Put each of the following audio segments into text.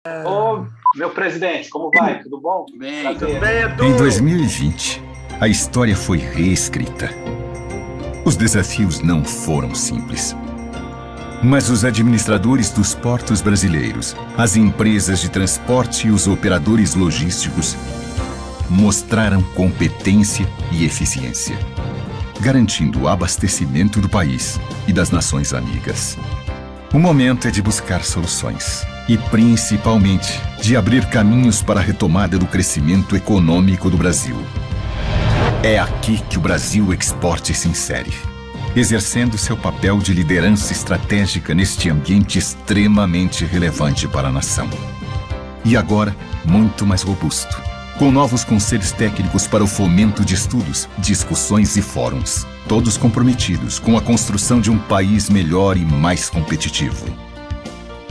Ô, meu presidente, como vai? Tudo bom? Bem, Prazer. tudo bem, Arthur? Em 2020, a história foi reescrita. Os desafios não foram simples. Mas os administradores dos portos brasileiros, as empresas de transporte e os operadores logísticos mostraram competência e eficiência, garantindo o abastecimento do país e das nações amigas. O momento é de buscar soluções e, principalmente, de abrir caminhos para a retomada do crescimento econômico do Brasil. É aqui que o Brasil Export se insere, exercendo seu papel de liderança estratégica neste ambiente extremamente relevante para a nação. E agora, muito mais robusto, com novos conselhos técnicos para o fomento de estudos, discussões e fóruns, todos comprometidos com a construção de um país melhor e mais competitivo.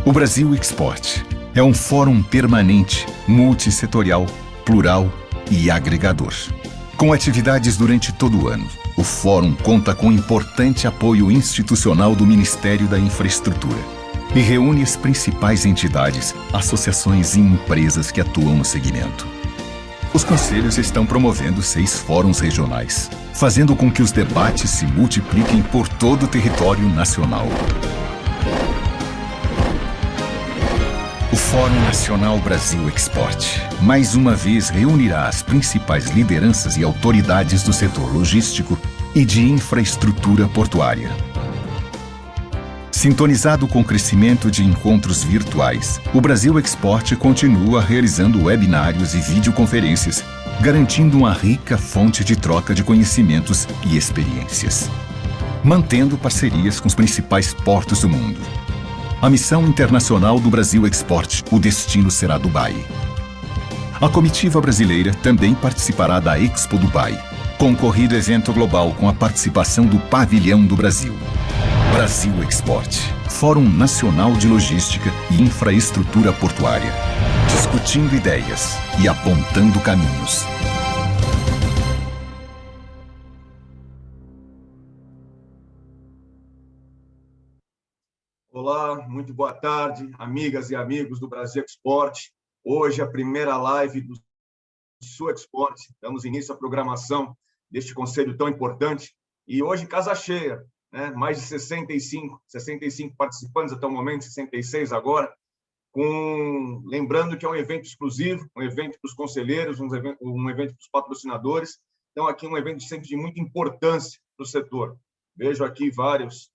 O Brasil Export é um fórum permanente, multissetorial, plural e agregador. Com atividades durante todo o ano, o fórum conta com importante apoio institucional do Ministério da Infraestrutura e reúne as principais entidades, associações e empresas que atuam no segmento. Os conselhos estão promovendo 6 fóruns regionais, fazendo com que os debates se multipliquem por todo o território nacional. O Fórum Nacional Brasil Export, mais uma vez, reunirá as principais lideranças e autoridades do setor logístico e de infraestrutura portuária. Sintonizado com o crescimento de encontros virtuais, o Brasil Export continua realizando webinários e videoconferências, garantindo uma rica fonte de troca de conhecimentos e experiências. Mantendo parcerias com os principais portos do mundo. A missão internacional do Brasil Export, o destino será Dubai. A comitiva brasileira também participará da Expo Dubai, concorrido evento global com a participação do Pavilhão do Brasil. Brasil Export, Fórum Nacional de Logística e Infraestrutura Portuária, discutindo ideias e apontando caminhos. Olá, muito boa tarde, amigas e amigos do Brasil Export. Hoje, a primeira live do Sul Export. Damos início à programação deste conselho tão importante. E hoje, casa cheia, né? Mais de 65 participantes até o momento, 66 agora. Lembrando que é um evento exclusivo, um evento para os conselheiros, um evento para os patrocinadores. Então, aqui um evento sempre de muita importância para o setor. Vejo aqui várias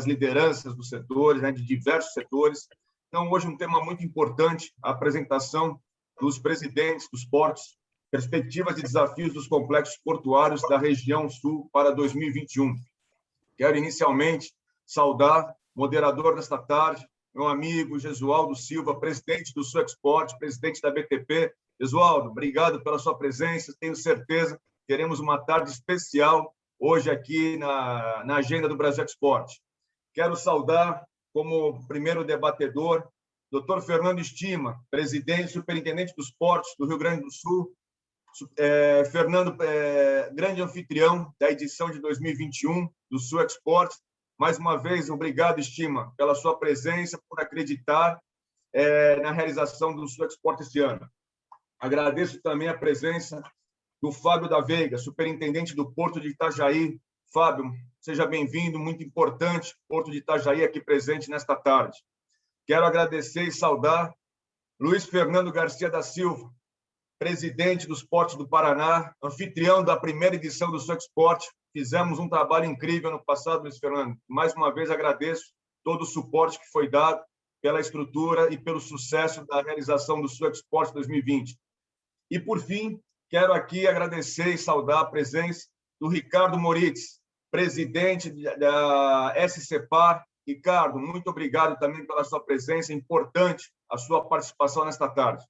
lideranças do setor, né, de diversos setores. Então, hoje um tema muito importante, a apresentação dos presidentes dos portos, perspectivas e desafios dos complexos portuários da região sul para 2021. Quero inicialmente saudar o moderador desta tarde, meu amigo Jesualdo Silva, presidente do Sul Export, presidente da BTP. Jesualdo, obrigado pela sua presença, tenho certeza que teremos uma tarde especial hoje aqui na agenda do Brasil Export. Quero saudar, como primeiro debatedor, Dr. Fernando Estima, presidente e superintendente dos portos do Rio Grande do Sul. Fernando, grande anfitrião da edição de 2021 do Sul Export. Mais uma vez, obrigado, Estima, pela sua presença, por acreditar na realização do Sul Export esse ano. Agradeço também a presença do Fábio da Veiga, superintendente do Porto de Itajaí. Fábio, seja bem-vindo, muito importante, Porto de Itajaí aqui presente nesta tarde. Quero agradecer e saudar Luiz Fernando Garcia da Silva, presidente dos Portos do Paraná, anfitrião da primeira edição do Sul Export. Fizemos um trabalho incrível no passado, Luiz Fernando. Mais uma vez agradeço todo o suporte que foi dado pela estrutura e pelo sucesso da realização do Sul Export 2020. E, por fim, quero aqui agradecer e saudar a presença do Ricardo Moritz, presidente da SCPAR. Ricardo, muito obrigado também pela sua presença, importante a sua participação nesta tarde.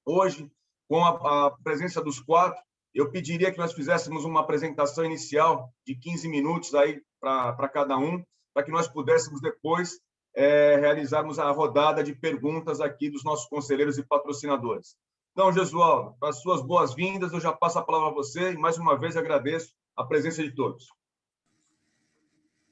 Hoje, com a presença dos 4, eu pediria que nós fizéssemos uma apresentação inicial de 15 minutos aí para cada um, para que nós pudéssemos depois realizarmos a rodada de perguntas aqui dos nossos conselheiros e patrocinadores. Então, Jesualdo, para as suas boas-vindas, eu já passo a palavra a você e, mais uma vez, agradeço a presença de todos.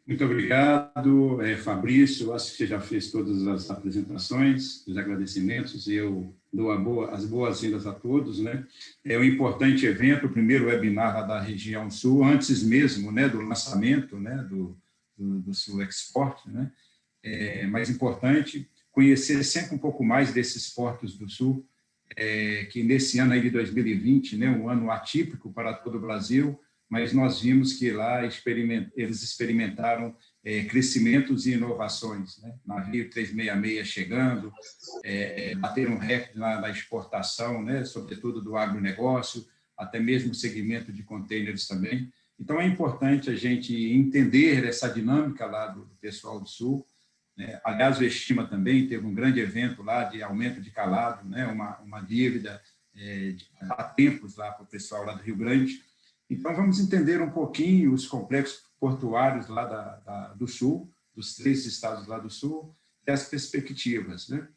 Muito obrigado, Fabrício. Acho que você já fez todas as apresentações, os agradecimentos, e eu dou as boas-vindas a todos, né? É um importante evento, o primeiro webinar lá da região sul, antes mesmo, né, do lançamento, né, do Sul Export, né? É mais importante conhecer sempre um pouco mais desses portos do Sul, que nesse ano aí de 2020, né, um ano atípico para todo o Brasil, mas nós vimos que lá eles experimentaram crescimentos e inovações, né? Navio 366 chegando, bateram um recorde na exportação, né? Sobretudo do agronegócio, até mesmo o segmento de contêineres também. Então, é importante a gente entender essa dinâmica lá do pessoal do Sul, né? Aliás, o Estima também teve um grande evento lá de aumento de calado, né? Uma dívida há tempos lá para o pessoal lá do Rio Grande. Então, vamos entender um pouquinho os complexos portuários lá do Sul, dos 3 estados lá do Sul, e as perspectivas, né?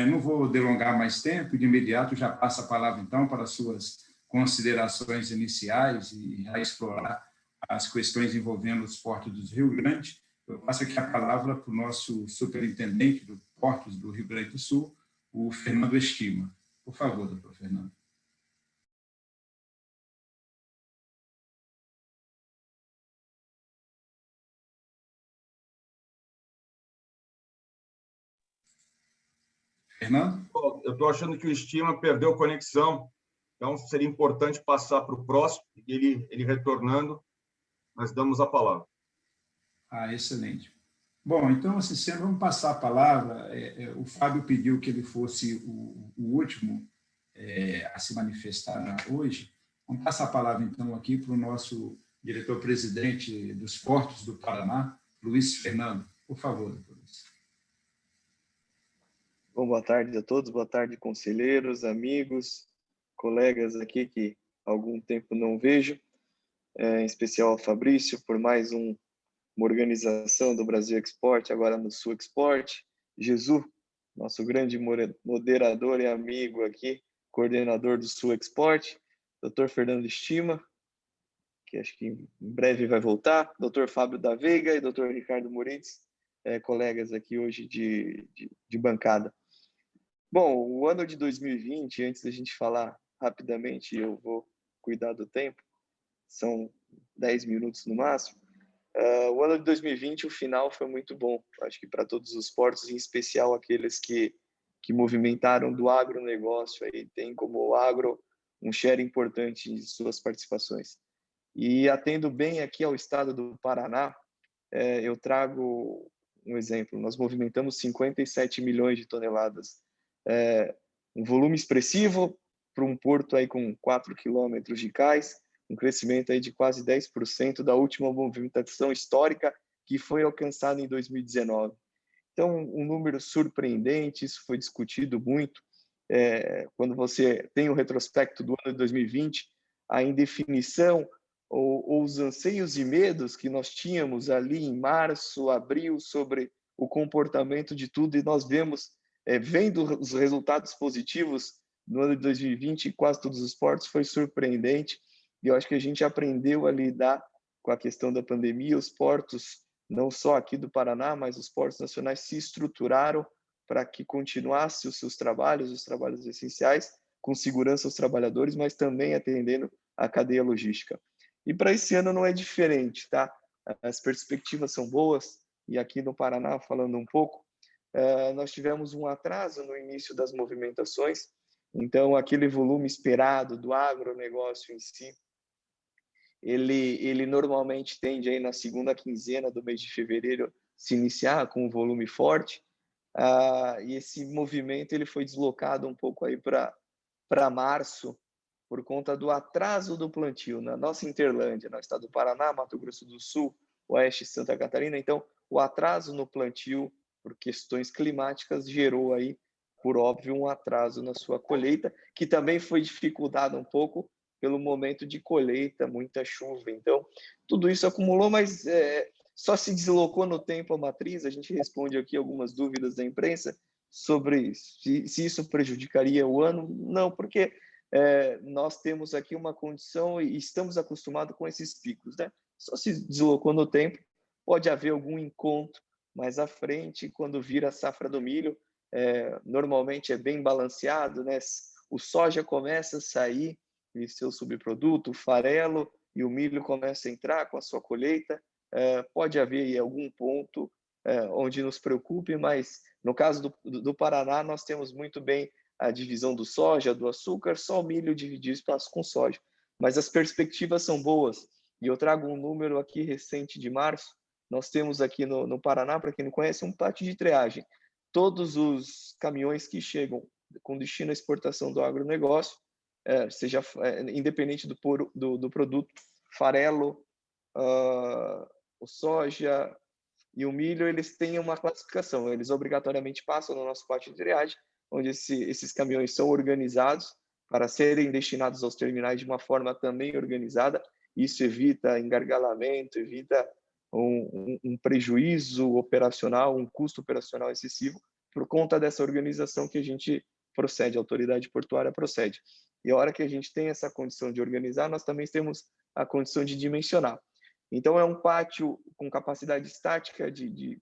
Não vou delongar mais tempo, de imediato já passo a palavra, então, para as suas considerações iniciais e a explorar as questões envolvendo os portos do Rio Grande. Eu passo aqui a palavra para o nosso superintendente dos portos do Rio Grande do Sul, o Fernando Estima. Por favor, doutor Fernando. Fernando? Eu estou achando que o Estima perdeu conexão, então seria importante passar para o próximo, e ele retornando, nós damos a palavra. Excelente. Bom, então, assim sendo, vamos passar a palavra. O Fábio pediu que ele fosse o último a se manifestar hoje. Vamos passar a palavra, então, aqui para o nosso diretor-presidente dos Portos do Paraná, Luiz Fernando. Por favor, doutor Luiz. Bom, boa tarde a todos, boa tarde, conselheiros, amigos, colegas aqui que há algum tempo não vejo, em especial ao Fabrício, por mais uma organização do Brasil Export, agora no Sul Export, Jesus, nosso grande moderador e amigo aqui, coordenador do Sul Export, Dr. Fernando Estima, que acho que em breve vai voltar, Dr. Fábio da Veiga e Dr. Ricardo Moritz, colegas aqui hoje de bancada. Bom, o ano de 2020, antes da gente falar rapidamente, eu vou cuidar do tempo, são 10 minutos no máximo. O ano de 2020, o final foi muito bom, acho que para todos os portos, em especial aqueles que movimentaram do agronegócio, aí tem como o agro um share importante de suas participações. E atendo bem aqui ao estado do Paraná, eu trago um exemplo, nós movimentamos 57 milhões de toneladas, um volume expressivo para um porto aí com 4 quilômetros de cais, um crescimento aí de quase 10% da última movimentação histórica que foi alcançada em 2019. Então, um número surpreendente, isso foi discutido muito. Quando você tem o retrospecto do ano de 2020, a indefinição ou os anseios e medos que nós tínhamos ali em março, abril, sobre o comportamento de tudo, e nós vendo os resultados positivos no ano de 2020 em quase todos os portos, foi surpreendente. E eu acho que a gente aprendeu a lidar com a questão da pandemia. Os portos, não só aqui do Paraná, mas os portos nacionais se estruturaram para que continuassem os seus trabalhos, os trabalhos essenciais, com segurança aos trabalhadores, mas também atendendo a cadeia logística. E para esse ano não é diferente, tá? As perspectivas são boas, e aqui no Paraná, falando um pouco, nós tivemos um atraso no início das movimentações, então aquele volume esperado do agronegócio em si, ele normalmente tende aí na segunda quinzena do mês de fevereiro se iniciar com um volume forte, e esse movimento ele foi deslocado um pouco aí para março, por conta do atraso do plantio na nossa Interlândia, no estado do Paraná, Mato Grosso do Sul, Oeste e Santa Catarina. Então, o atraso no plantio, por questões climáticas, gerou aí, por óbvio, um atraso na sua colheita, que também foi dificultado um pouco pelo momento de colheita, muita chuva. Então, tudo isso acumulou, mas só se deslocou no tempo a matriz. A gente responde aqui algumas dúvidas da imprensa sobre se isso prejudicaria o ano. Não, porque nós temos aqui uma condição e estamos acostumados com esses picos, né? Só se deslocou no tempo, Pode haver algum encontro mais à frente, quando vir a safra do milho, normalmente é bem balanceado, né? O soja começa a sair e seu subproduto, o farelo, e o milho começa a entrar com a sua colheita. Pode haver aí algum ponto onde nos preocupe, mas no caso do Paraná, nós temos muito bem a divisão do soja, do açúcar, só o milho dividir espaço com soja. Mas as perspectivas são boas. E eu trago um número aqui recente de março. Nós temos aqui no Paraná, para quem não conhece, um pátio de triagem. Todos os caminhões que chegam com destino à exportação do agronegócio, seja independente do produto, farelo, o soja e o milho, eles têm uma classificação. Eles obrigatoriamente passam no nosso pátio de triagem, onde esses caminhões são organizados para serem destinados aos terminais de uma forma também organizada. Isso evita engargalamento, evita um prejuízo operacional, um custo operacional excessivo, por conta dessa organização que a gente procede, a autoridade portuária procede. E a hora que a gente tem essa condição de organizar, nós também temos a condição de dimensionar. Então, é um pátio com capacidade estática de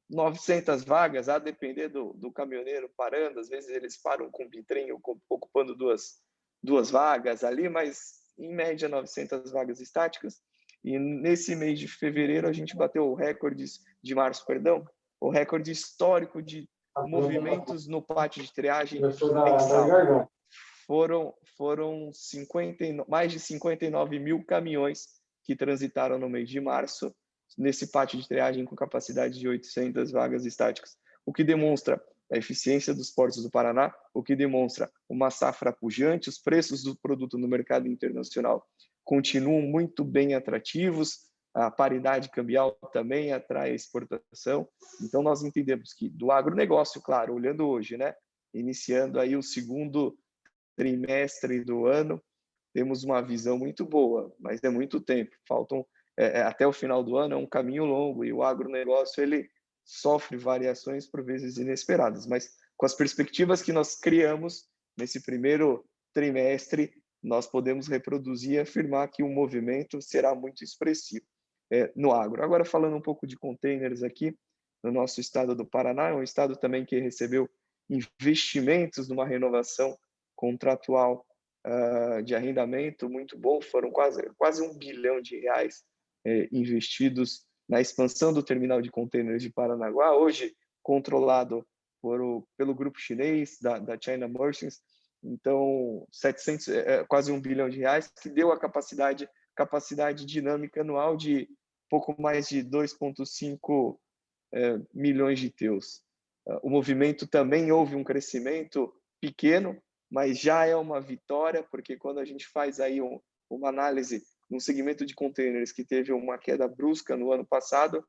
900 vagas, a depender do caminhoneiro parando. Às vezes eles param com o bitrem ocupando duas vagas ali, mas em média 900 vagas estáticas. E nesse mês de fevereiro a gente bateu o recorde de março, perdão, o recorde histórico de movimentos no pátio de triagem mensal. Foram mais de 59 mil caminhões que transitaram no mês de março nesse pátio de triagem com capacidade de 800 vagas estáticas, o que demonstra a eficiência dos portos do Paraná, o que demonstra uma safra pujante. Os preços do produto no mercado internacional continuam muito bem atrativos, a paridade cambial também atrai a exportação. Então, nós entendemos que do agronegócio, claro, olhando hoje, né, iniciando aí o segundo trimestre do ano, temos uma visão muito boa, mas é muito tempo, faltam até o final do ano, é um caminho longo, e o agronegócio ele sofre variações por vezes inesperadas, mas com as perspectivas que nós criamos nesse primeiro trimestre, nós podemos reproduzir e afirmar que o movimento será muito expressivo no agro. Agora, falando um pouco de containers aqui, no nosso estado do Paraná, é um estado também que recebeu investimentos numa renovação contratual de arrendamento muito bom, foram quase R$1 bilhão investidos na expansão do terminal de contêineres de Paranaguá, hoje controlado pelo grupo chinês da China Merchants. Então, quase R$1 bilhão, que deu a capacidade dinâmica anual de pouco mais de 2,5 milhões de TEUs. O movimento também houve um crescimento pequeno, mas já é uma vitória, porque quando a gente faz aí uma análise num segmento de containers que teve uma queda brusca no ano passado,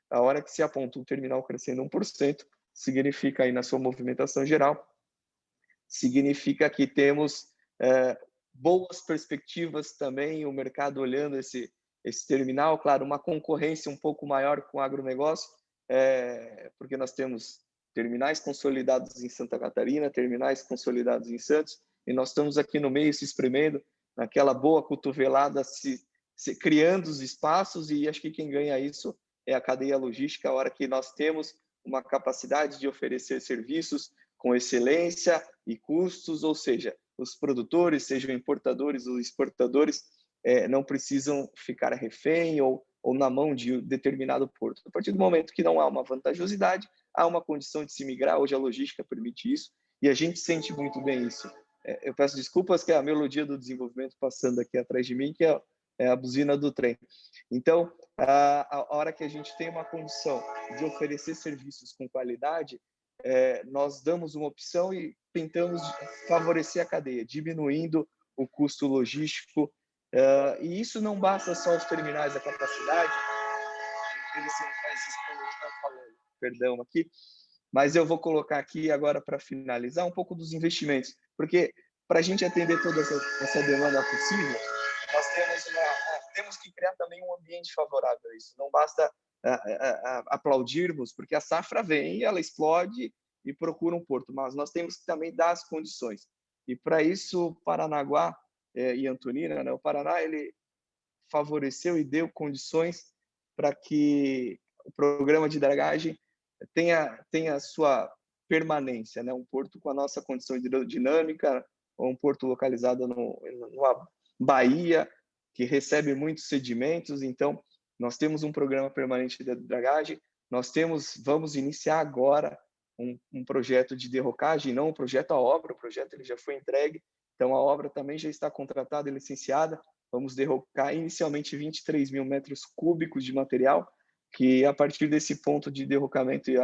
a hora que se aponta um terminal crescendo 1%, significa aí na sua movimentação geral, significa que temos boas perspectivas também, o mercado olhando esse terminal, claro, uma concorrência um pouco maior com o agronegócio, porque nós temos terminais consolidados em Santa Catarina, terminais consolidados em Santos, e nós estamos aqui no meio se espremendo, naquela boa cotovelada, se criando os espaços, e acho que quem ganha isso é a cadeia logística, a hora que nós temos uma capacidade de oferecer serviços com excelência e custos, ou seja, os produtores, sejam importadores ou exportadores, não precisam ficar refém ou na mão de determinado porto. A partir do momento que não há uma vantajosidade, há uma condição de se migrar. Hoje a logística permite isso, e a gente sente muito bem isso. Eu peço desculpas, que é a melodia do desenvolvimento passando aqui atrás de mim, que é a buzina do trem. Então, a hora que a gente tem uma condição de oferecer serviços com qualidade, nós damos uma opção e tentamos favorecer a cadeia, diminuindo o custo logístico. E isso não basta só os terminais da capacidade, eles são mais falando, perdão aqui, mas eu vou colocar aqui agora para finalizar um pouco dos investimentos, porque para a gente atender toda essa demanda possível, nós temos que criar também um ambiente favorável a isso. Não basta aplaudirmos, porque a safra vem, ela explode e procura um porto, mas nós temos que também dar as condições. E para isso, Paranaguá e Antonina, né, o Paraná, ele favoreceu e deu condições para que o programa de dragagem tenha a sua permanência, né? Um porto com a nossa condição hidrodinâmica, ou um porto localizado numa baía que recebe muitos sedimentos. Então, nós temos um programa permanente de dragagem, vamos iniciar agora um projeto de derrocagem, não um projeto à obra, o projeto ele já foi entregue, então a obra também já está contratada e licenciada. Vamos derrocar inicialmente 23 mil metros cúbicos de material, que a partir desse ponto de derrocamento e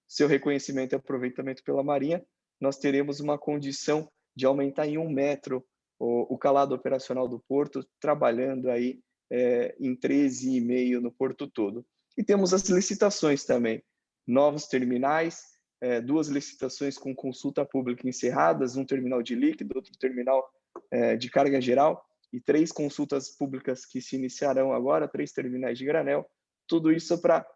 seu reconhecimento e aproveitamento pela Marinha, nós teremos uma condição de aumentar em 1 metro o calado operacional do porto, trabalhando aí em 13,5 no porto todo. E temos as licitações também, novos terminais, 2 licitações com consulta pública encerradas, um terminal de líquido, outro terminal de carga geral, e 3 consultas públicas que se iniciarão agora, 3 terminais de granel, tudo isso para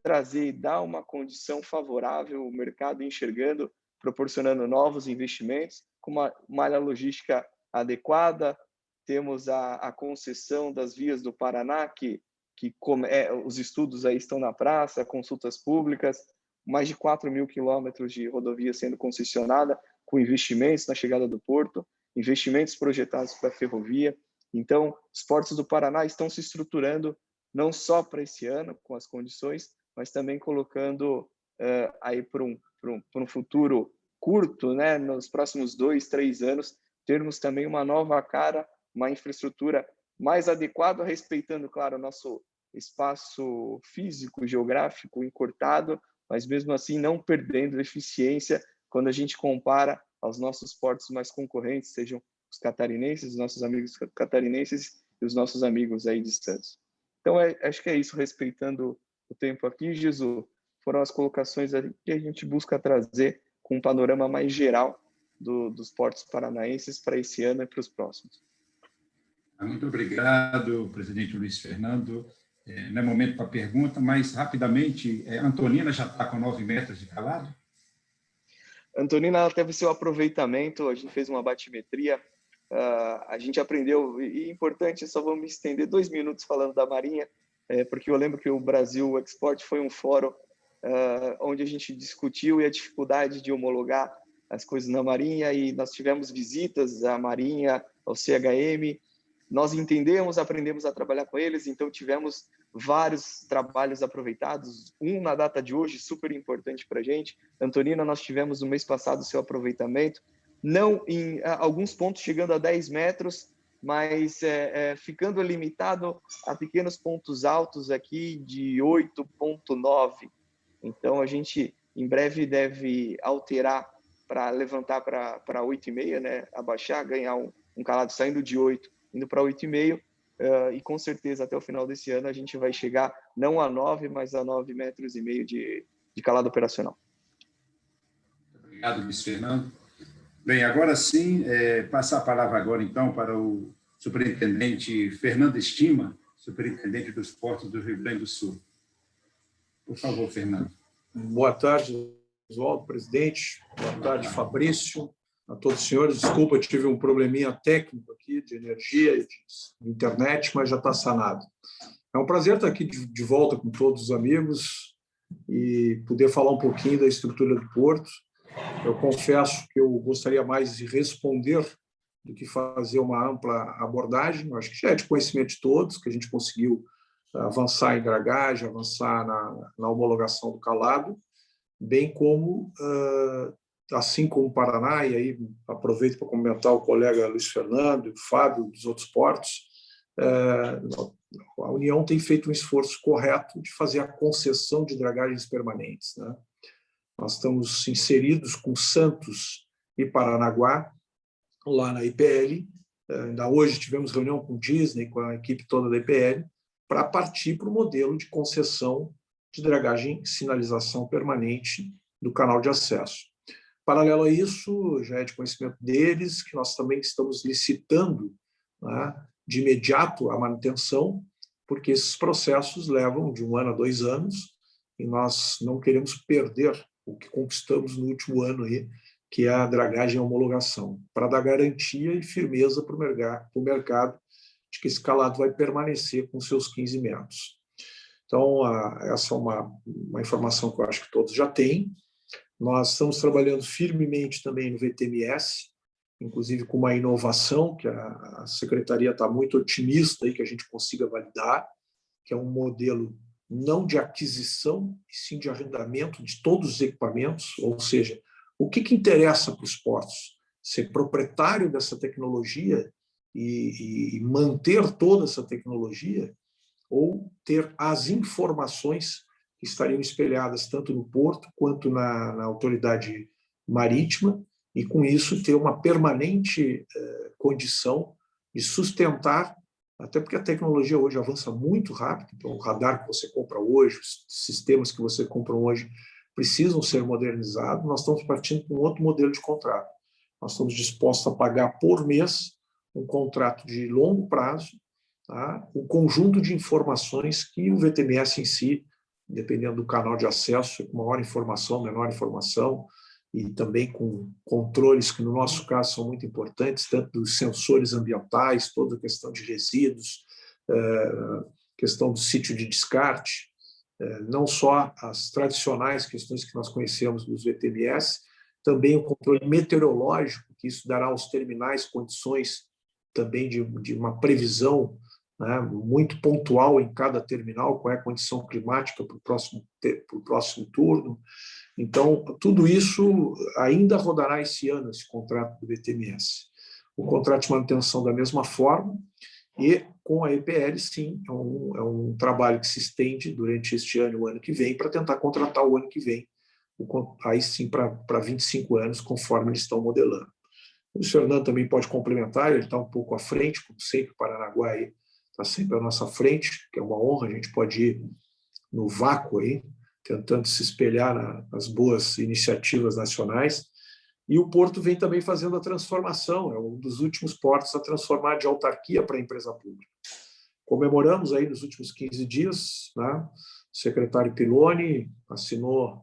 trazer e dar uma condição favorável, o mercado enxergando, proporcionando novos investimentos, com uma malha logística adequada. Temos a concessão das vias do Paraná, os estudos aí estão na praça, consultas públicas, mais de 4 mil quilômetros de rodovia sendo concessionada, com investimentos na chegada do porto, investimentos projetados para a ferrovia. Então, os portos do Paraná estão se estruturando não só para esse ano, com as condições, mas também colocando aí para um futuro curto, né, nos próximos 2, 3 anos, termos também uma nova cara, uma infraestrutura mais adequada, respeitando, claro, o nosso espaço físico, geográfico encurtado, mas mesmo assim não perdendo eficiência quando a gente compara aos nossos portos mais concorrentes, sejam os catarinenses, os nossos amigos catarinenses e os nossos amigos aí distantes. Então, acho que é isso, respeitando o tempo aqui, Jesus, foram as colocações que a gente busca trazer com um panorama mais geral dos portos paranaenses para esse ano e para os próximos. Muito obrigado, presidente Luiz Fernando. Não é momento para pergunta, mas rapidamente, Antonina já está com 9 metros de calado? Antonina, ela teve seu aproveitamento, a gente fez uma batimetria, a gente aprendeu, e importante, só vou me estender 2 minutos falando da Marinha, porque eu lembro que o Brasil Export foi um fórum onde a gente discutiu a dificuldade de homologar as coisas na Marinha, e nós tivemos visitas à Marinha, ao CHM, nós entendemos, aprendemos a trabalhar com eles, então tivemos vários trabalhos aproveitados, na data de hoje, super importante para a gente. Antonina, nós tivemos no mês passado o seu aproveitamento, não em alguns pontos chegando a 10 metros, mas ficando limitado a pequenos pontos altos aqui de 8,9. Então, a gente em breve deve alterar para levantar para 8,5, né? Abaixar, ganhar um calado saindo de 8, indo para 8,5, e com certeza até o final desse ano a gente vai chegar não a 9, mas a 9,5 metros de calado operacional. Obrigado, Luiz Fernando. Bem, agora sim, passar a palavra agora então para o superintendente Fernando Estima, superintendente dos portos do Rio Grande do Sul. Por favor, Fernando. Boa tarde, Oswaldo, presidente. Boa tarde, Fabrício. A todos os senhores. Desculpa, eu tive um probleminha técnico aqui de energia e de internet, mas já está sanado. É um prazer estar aqui de volta com todos os amigos e poder falar um pouquinho da estrutura do porto. Eu confesso que eu gostaria mais de responder do que fazer uma ampla abordagem. Eu acho que já é de conhecimento de todos, que a gente conseguiu avançar em dragagem, avançar na homologação do calado, bem como, assim como o Paraná, e aí aproveito para comentar o colega Luiz Fernando e o Fábio dos outros portos, a União tem feito um esforço correto de fazer a concessão de dragagens permanentes, né? Nós estamos inseridos com Santos e Paranaguá, lá na IPL. Ainda hoje tivemos reunião com o Disney, com a equipe toda da IPL, para partir para o modelo de concessão de dragagem e sinalização permanente do canal de acesso. Paralelo a isso, já é de conhecimento deles que nós também estamos licitando, né, de imediato a manutenção, porque esses processos levam de 1 ano a 2 anos e nós não queremos perder o que conquistamos no último ano, aí, que é a dragagem e a homologação, para dar garantia e firmeza para o mercado de que esse calado vai permanecer com seus 15 metros. Então, essa é uma informação que eu acho que todos já têm. Nós estamos trabalhando firmemente também no VTMS, inclusive com uma inovação que a Secretaria está muito otimista aí que a gente consiga validar, que é um modelo não de aquisição, e sim de arrendamento de todos os equipamentos, ou seja, o que interessa para os portos? Ser proprietário dessa tecnologia e manter toda essa tecnologia, ou ter as informações que estariam espelhadas tanto no porto quanto na autoridade marítima, e com isso ter uma permanente condição de sustentar, até porque a tecnologia hoje avança muito rápido, então o radar que você compra hoje, os sistemas que você compra hoje precisam ser modernizados. Nós estamos partindo para um outro modelo de contrato. Nós estamos dispostos a pagar por mês um contrato de longo prazo, tá? O conjunto de informações que o VTMS em si, dependendo do canal de acesso, com maior informação, menor informação, e também com controles que, no nosso caso, são muito importantes, tanto dos sensores ambientais, toda a questão de resíduos, questão do sítio de descarte, não só as tradicionais questões que nós conhecemos dos VTMS, também o controle meteorológico, que isso dará aos terminais condições também de uma previsão, né, muito pontual em cada terminal, qual é a condição climática para o próximo turno. Então, tudo isso ainda rodará esse ano, esse contrato do VTMS. O contrato de manutenção da mesma forma, e com a EPL, sim, é um trabalho que se estende durante este ano e o ano que vem, para tentar contratar o ano que vem, aí sim para 25 anos, conforme eles estão modelando. O Fernando também pode complementar, ele está um pouco à frente, como sempre, o Paranaguá está sempre à nossa frente, que é uma honra, a gente pode ir no vácuo aí, tentando se espelhar nas boas iniciativas nacionais. E o Porto vem também fazendo a transformação, é um dos últimos portos a transformar de autarquia para empresa pública. Comemoramos aí nos últimos 15 dias, né, o secretário Piloni assinou,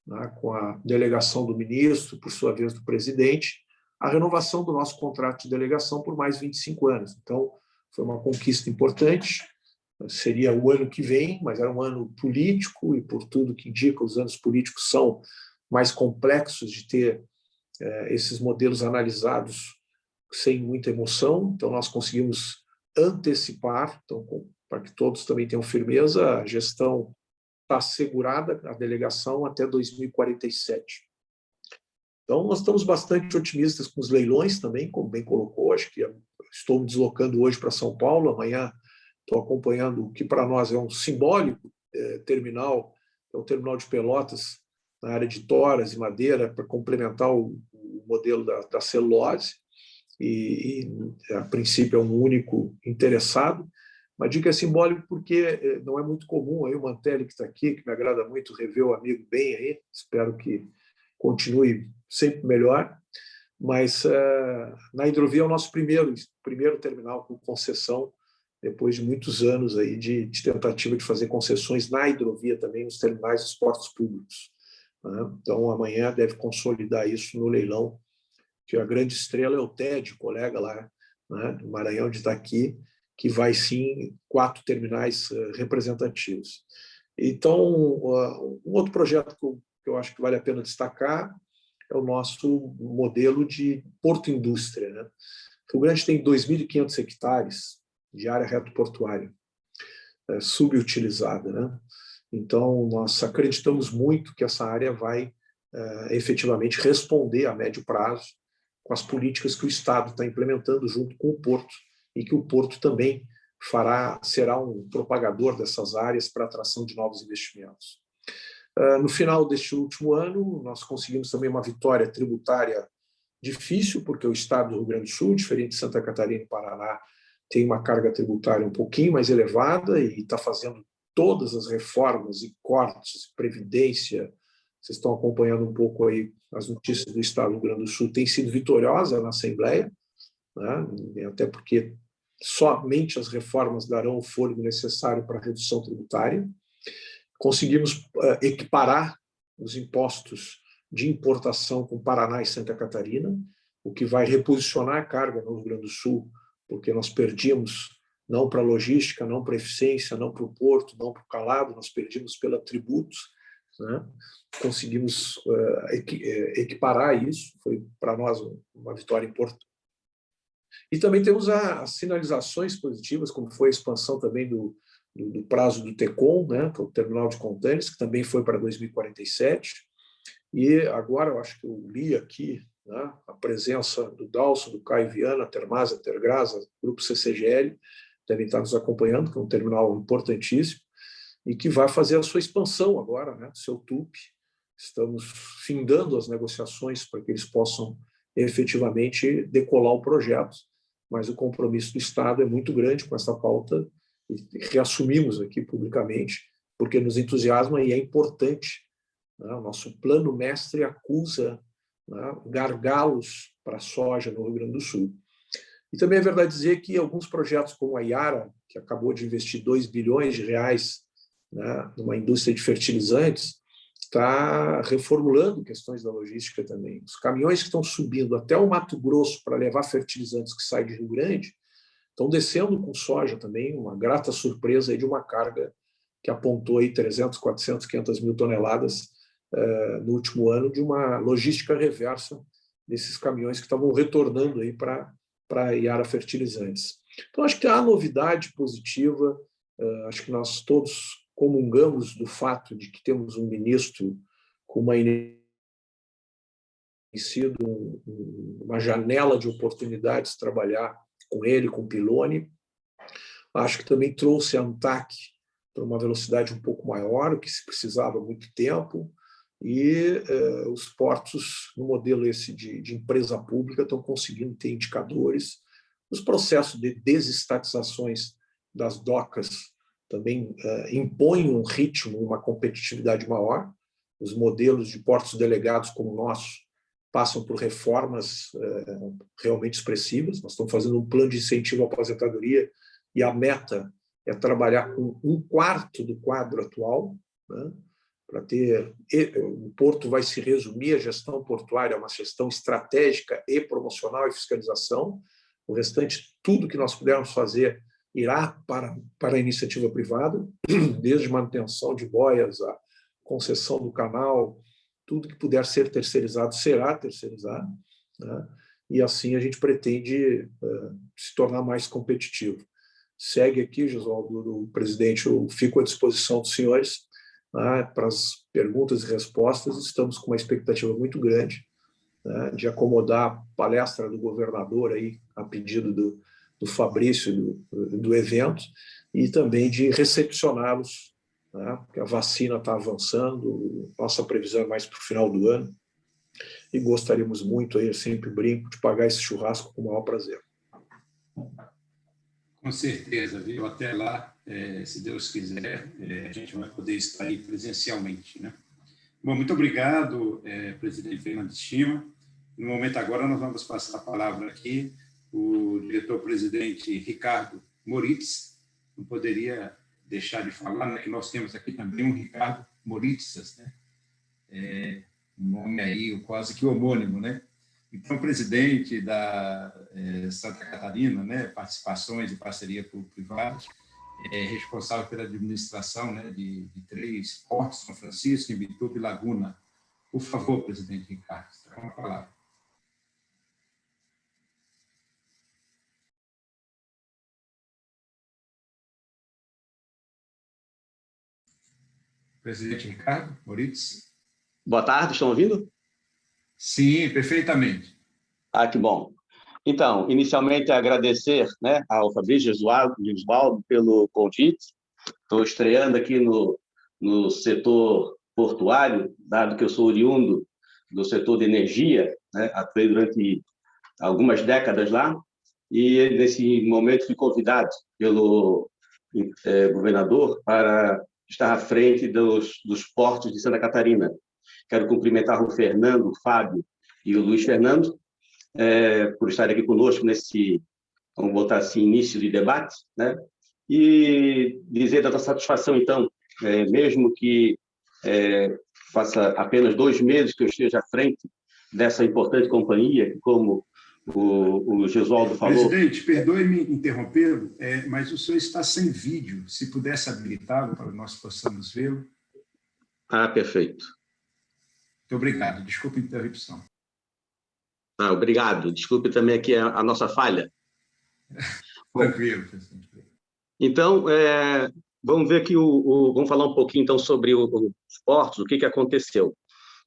né, com a delegação do ministro, por sua vez do presidente, a renovação do nosso contrato de delegação por mais 25 anos. Então, foi uma conquista importante, seria o ano que vem, mas era um ano político, e por tudo que indica, os anos políticos são mais complexos de ter esses modelos analisados sem muita emoção, então nós conseguimos antecipar, então, para que todos também tenham firmeza, a gestão está assegurada, a delegação até 2047. Então, nós estamos bastante otimistas com os leilões também, como bem colocou, acho que estou me deslocando hoje para São Paulo, amanhã estou acompanhando o que para nós é um simbólico terminal, é o terminal de Pelotas, na área de toras e madeira, para complementar o modelo da celulose, e a princípio é um único interessado, mas digo que é simbólico porque não é muito comum, aí o Mantelli que está aqui, que me agrada muito, rever o amigo bem aí, espero que continue sempre melhor, mas na hidrovia é o nosso primeiro terminal com concessão, depois de muitos anos aí de tentativa de fazer concessões na hidrovia também, nos terminais dos portos públicos. Né? Então, amanhã deve consolidar isso no leilão, que a grande estrela é o TED, colega lá, né, do Maranhão, de estar aqui, que vai, sim, 4 terminais representativos. Então, um outro projeto que eu acho que vale a pena destacar é o nosso modelo de porto-indústria. Né? Rio Grande tem 2.500 hectares de área reto-portuária subutilizada. Né? Então, nós acreditamos muito que essa área vai efetivamente responder a médio prazo com as políticas que o Estado está implementando junto com o Porto, e que o Porto também será um propagador dessas áreas para atração de novos investimentos. No final deste último ano, nós conseguimos também uma vitória tributária difícil, porque o Estado do Rio Grande do Sul, diferente de Santa Catarina e Paraná, tem uma carga tributária um pouquinho mais elevada e está fazendo todas as reformas e cortes, previdência. Vocês estão acompanhando um pouco aí as notícias do Estado do Rio Grande do Sul, tem sido vitoriosa na Assembleia, né? Até porque somente as reformas darão o fôlego necessário para a redução tributária. Conseguimos equiparar os impostos de importação com Paraná e Santa Catarina, o que vai reposicionar a carga no Rio Grande do Sul, porque nós perdíamos não para a logística, não para a eficiência, não para o porto, não para o calado, nós perdimos pela tributos, né? Conseguimos equiparar isso, foi para nós uma vitória importante. E também temos as sinalizações positivas, como foi a expansão também do prazo do TECOM, né, que é o terminal de contêineres, que também foi para 2047. E agora, eu acho que eu li aqui, né, a presença do Dalson, do Caio Viana, Termasa, Tergrasa, Grupo CCGL, devem estar nos acompanhando, que é um terminal importantíssimo, e que vai fazer a sua expansão agora, né, do seu TUP. Estamos findando as negociações para que eles possam efetivamente decolar o projeto, mas o compromisso do Estado é muito grande com essa pauta e reassumimos aqui publicamente, porque nos entusiasma e é importante. Né? O nosso plano mestre acusa, né, gargalos para a soja no Rio Grande do Sul. E também é verdade dizer que alguns projetos como a Yara, que acabou de investir 2 bilhões de reais, né, numa indústria de fertilizantes, está reformulando questões da logística também. Os caminhões que estão subindo até o Mato Grosso para levar fertilizantes que saem de Rio Grande estão descendo com soja também, uma grata surpresa aí de uma carga que apontou aí 300, 400, 500 mil toneladas no último ano, de uma logística reversa desses caminhões que estavam retornando aí para a Yara Fertilizantes. Então, acho que há novidade positiva, acho que nós todos comungamos do fato de que temos um ministro com uma janela de oportunidades de trabalhar com ele, com o Piloni. Acho que também trouxe a ANTAC para uma velocidade um pouco maior, o que se precisava há muito tempo, e os portos, no modelo esse de empresa pública, estão conseguindo ter indicadores. Os processos de desestatizações das docas também impõem um ritmo, uma competitividade maior. Os modelos de portos delegados como o nosso passam por reformas realmente expressivas. Nós estamos fazendo um plano de incentivo à aposentadoria e a meta é trabalhar com 1/4 do quadro atual, né, para ter... O porto vai se resumir, a gestão portuária é uma gestão estratégica e promocional e fiscalização. O restante, tudo que nós pudermos fazer, irá para a iniciativa privada, desde manutenção de boias, a concessão do canal, tudo que puder ser terceirizado será terceirizado, né? E assim a gente pretende se tornar mais competitivo. Segue aqui, Josualdo, o presidente, eu fico à disposição dos senhores, né, para as perguntas e respostas. Estamos com uma expectativa muito grande, né, de acomodar a palestra do governador aí, a pedido do Fabrício, do evento, e também de recepcioná-los, né, porque a vacina está avançando, nossa previsão é mais para o final do ano, e gostaríamos muito, aí, eu sempre brinco, de pagar esse churrasco com o maior prazer. Com certeza, viu? Até lá, se Deus quiser, a gente vai poder estar aí presencialmente, né? Bom, muito obrigado, presidente Fernando Estima. No momento agora, nós vamos passar a palavra aqui o diretor-presidente Ricardo Moritz. Não poderia deixar de falar, né, que nós temos aqui também um Ricardo Moritzas, né? Um nome aí quase que homônimo, né? Então, presidente da Santa Catarina, né, participações e parceria público-privada, responsável pela administração, né, de 3 portos, São Francisco, Imbituba e Laguna. Por favor, presidente Ricardo, está com a palavra. Presidente Ricardo Moritz. Boa tarde, estão ouvindo? Sim, perfeitamente. Ah, que bom. Então, inicialmente agradecer, né, ao Fabrício Gesualdo pelo convite. Estou estreando aqui no setor portuário, dado que eu sou oriundo do setor de energia, né, atuei durante algumas décadas lá, e nesse momento fui convidado pelo governador para estar à frente dos portos de Santa Catarina. Quero cumprimentar o Fernando, o Fábio e o Luiz Fernando por estarem aqui conosco nesse, vamos botar assim, início de debate, né? E dizer da nossa satisfação, então, mesmo que faça apenas 2 meses que eu esteja à frente dessa importante companhia, que, como o Gesualdo falou. Presidente, perdoe-me interrompê-lo, mas o senhor está sem vídeo. Se pudesse habilitá-lo para nós possamos vê-lo. Ah, perfeito. Muito obrigado. Desculpe a interrupção. Obrigado. Desculpe também aqui a nossa falha. Tranquilo, presidente. Então, vamos ver aqui, vamos falar um pouquinho então sobre os portos, o que aconteceu.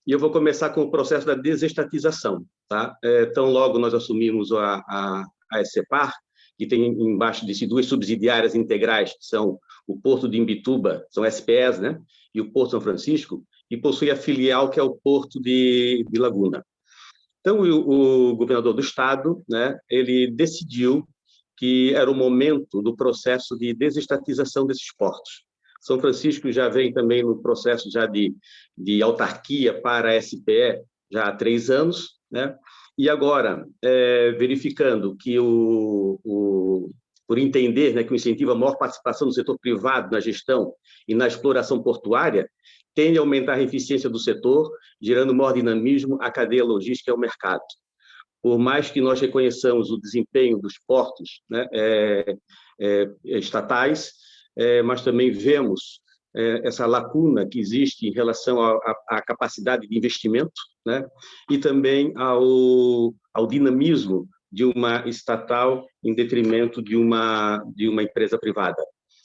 E eu vou começar com o processo da desestatização. Tá? Tão logo nós assumimos a SCPAR, que tem embaixo de si duas subsidiárias integrais, que são o Porto de Imbituba, são SPEs, né? E o Porto São Francisco, e possui a filial, que é o Porto de Laguna. Então, o governador do estado, né, ele decidiu que era o momento do processo de desestatização desses portos. São Francisco já vem também no processo já de autarquia para a SPE já há 3 anos, né? E agora, verificando que por entender, né, que o incentivo à maior participação do setor privado na gestão e na exploração portuária tende a aumentar a eficiência do setor, gerando maior dinamismo à cadeia logística e ao mercado. Por mais que nós reconheçamos o desempenho dos portos, né, estatais, mas também vemos essa lacuna que existe em relação à capacidade de investimento, né, e também ao dinamismo de uma estatal em detrimento de uma empresa privada,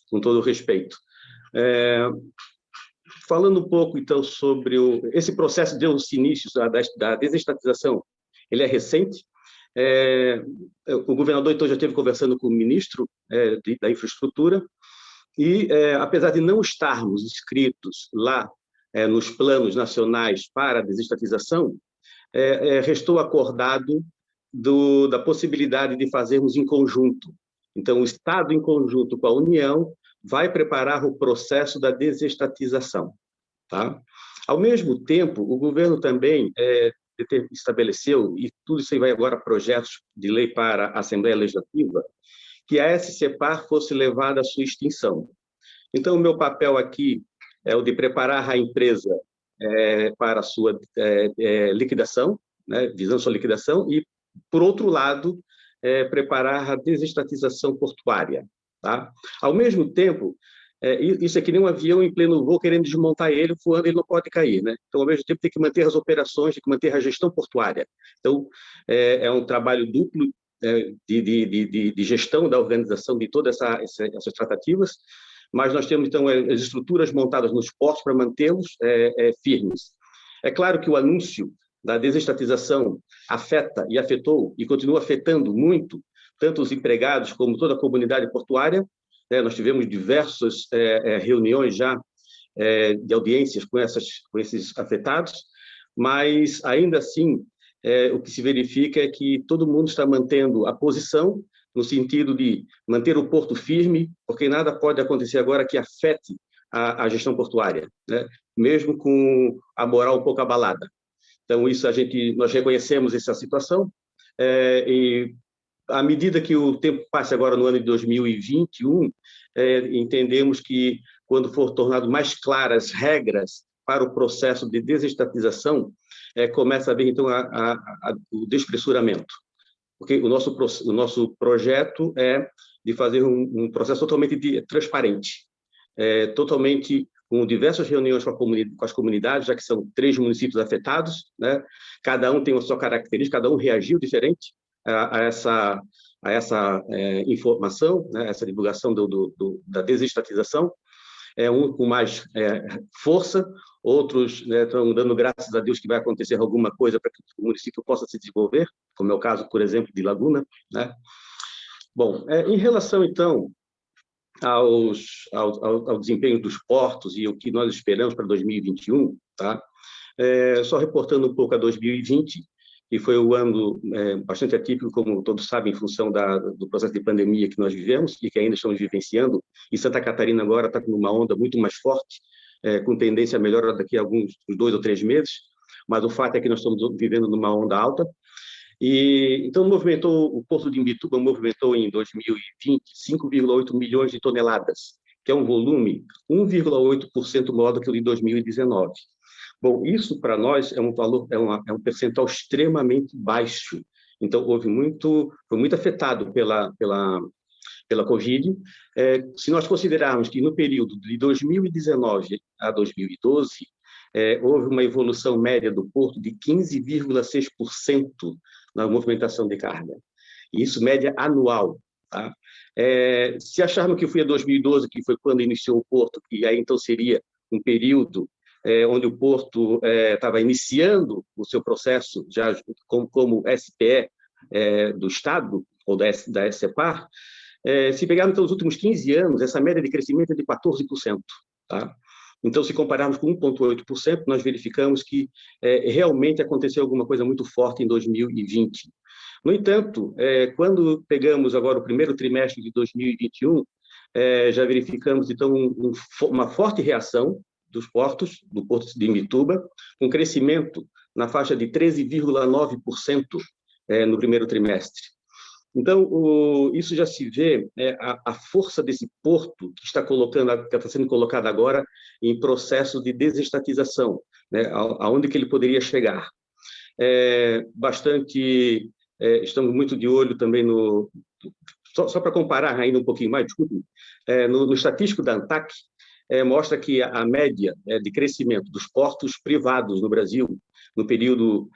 com todo o respeito. Falando um pouco, então, sobre esse processo deu-se início da desestatização, ele é recente. O governador, então, já esteve conversando com o ministro da Infraestrutura e, apesar de não estarmos inscritos lá nos planos nacionais para a desestatização, restou acordado da possibilidade de fazermos em conjunto. Então, o Estado, em conjunto com a União, vai preparar o processo da desestatização. Tá? Ao mesmo tempo, o governo também estabeleceu, e tudo isso aí vai agora a projetos de lei para a Assembleia Legislativa, que a SCPAR fosse levada à sua extinção. Então, o meu papel aqui é o de preparar a empresa para a sua liquidação, né, visando sua liquidação, e, por outro lado, preparar a desestatização portuária. Tá? Ao mesmo tempo, isso é que nem um avião em pleno voo, querendo desmontar ele, voando, ele não pode cair, né? Então, ao mesmo tempo, tem que manter as operações, tem que manter a gestão portuária. Então, é um trabalho duplo de gestão da organização de todas essas tratativas, mas nós temos, então, as estruturas montadas nos portos para mantê-los firmes. É claro que o anúncio da desestatização afeta e afetou e continua afetando muito tanto os empregados como toda a comunidade portuária. Nós tivemos diversas reuniões já de audiências com esses afetados, mas, ainda assim, o que se verifica é que todo mundo está mantendo a posição no sentido de manter o porto firme, porque nada pode acontecer agora que afete a gestão portuária, né? Mesmo com a moral um pouco abalada. Então, isso nós reconhecemos essa situação, e à medida que o tempo passa agora no ano de 2021, entendemos que, quando for tornado mais claras regras para o processo de desestatização, começa a haver, então, o despressuramento. Porque o nosso projeto é de fazer um processo totalmente transparente, totalmente com diversas reuniões com as comunidades, já que são 3 municípios afetados, né? Cada um tem a sua característica, cada um reagiu diferente a essa informação, né? Essa divulgação da desestatização, um com mais força, outros, né, estão dando graças a Deus que vai acontecer alguma coisa para que o município possa se desenvolver, como é o caso, por exemplo, de Laguna, né? Bom, em relação, então, ao desempenho dos portos e o que nós esperamos para 2021, tá? Só reportando um pouco a 2020, que foi um ano bastante atípico, como todos sabem, em função do processo de pandemia que nós vivemos e que ainda estamos vivenciando, e Santa Catarina agora está com uma onda muito mais forte, com tendência a melhora daqui a alguns 2 ou 3 meses, mas o fato é que nós estamos vivendo numa onda alta. E então o Porto de Imbituba movimentou em 2020 5,8 milhões de toneladas, que é um volume 1,8% maior do que o de 2019. Bom, isso para nós é um valor, é um percentual extremamente baixo Então, foi muito afetado pela Covid. Se nós considerarmos que no período de 2019 a 2012, houve uma evolução média do porto de 15,6% na movimentação de carga. Isso média anual. Tá? Se acharmos que foi a 2012, que foi quando iniciou o porto, e aí então seria um período onde o porto estava iniciando o seu processo já como SPE do Estado, ou da SEPAR, se pegarmos então os últimos 15 anos, essa média de crescimento é de 14%. Tá? Então, se compararmos com 1,8%, nós verificamos que realmente aconteceu alguma coisa muito forte em 2020. No entanto, quando pegamos agora o primeiro trimestre de 2021, já verificamos, então, uma forte reação do porto de Imbituba, um crescimento na faixa de 13,9% no primeiro trimestre. Então, isso já se vê a força desse porto que está sendo colocado agora em processo de desestatização, né, aonde que ele poderia chegar. Estamos muito de olho também só para comparar ainda um pouquinho mais, desculpe, no estatístico da ANTAC, mostra que a média de crescimento dos portos privados no Brasil, no período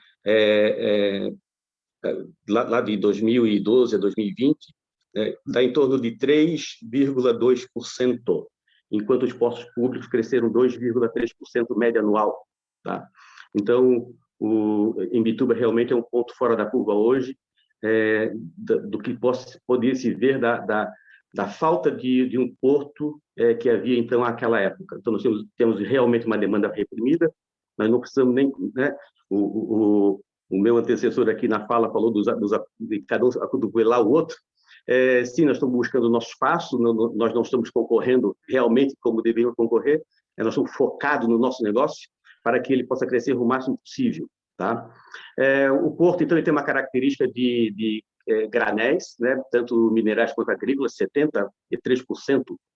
lá de 2012 a 2020, está em torno de 3,2%, enquanto os portos públicos cresceram 2,3% média anual. Tá? Então, o Imbituba realmente é um ponto fora da curva hoje, do que poderia se ver da falta de um porto que havia, então, naquela época. Então, nós temos realmente uma demanda reprimida, nós não precisamos nem... Né, o meu antecessor aqui na fala falou de cada um acotovelar o outro. Sim, nós estamos buscando o nosso espaço, nós não estamos concorrendo realmente como deveríamos concorrer, nós estamos focados no nosso negócio para que ele possa crescer o máximo possível. Tá? O porto, então, ele tem uma característica de granéis, né, tanto minerais quanto agrícolas, 73%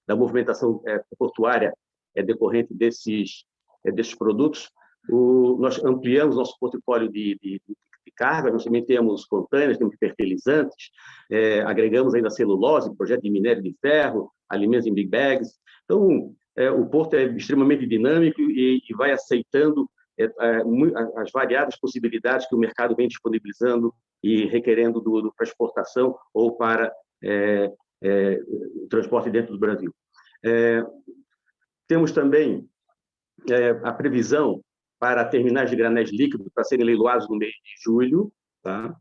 da movimentação portuária é decorrente desses produtos. Nós ampliamos nosso portfólio de carga, nós também temos contêineres, temos fertilizantes, agregamos ainda celulose, projeto de minério de ferro, alimentos em big bags. Então, o porto é extremamente dinâmico e vai aceitando as variadas possibilidades que o mercado vem disponibilizando e requerendo para exportação ou para o transporte dentro do Brasil. Temos também a previsão para terminais de granéis líquidos para serem leiloados no mês de julho, tá?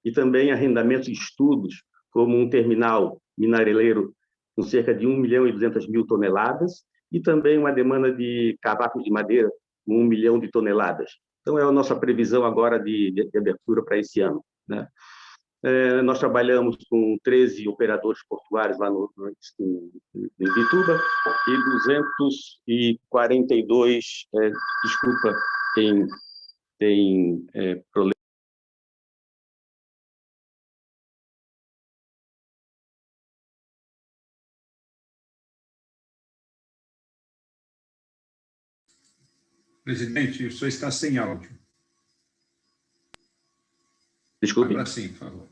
E também arrendamentos e estudos, como um terminal minereiro com cerca de 1.200.000 toneladas, e também uma demanda de cavacos de madeira com 1 milhão de toneladas. Então, é a nossa previsão agora de abertura para esse ano, né? Nós trabalhamos com 13 operadores portuários lá no Imbituba e 242, desculpa, tem problema. Presidente, o senhor está sem áudio. Desculpe. Agora sim, por favor.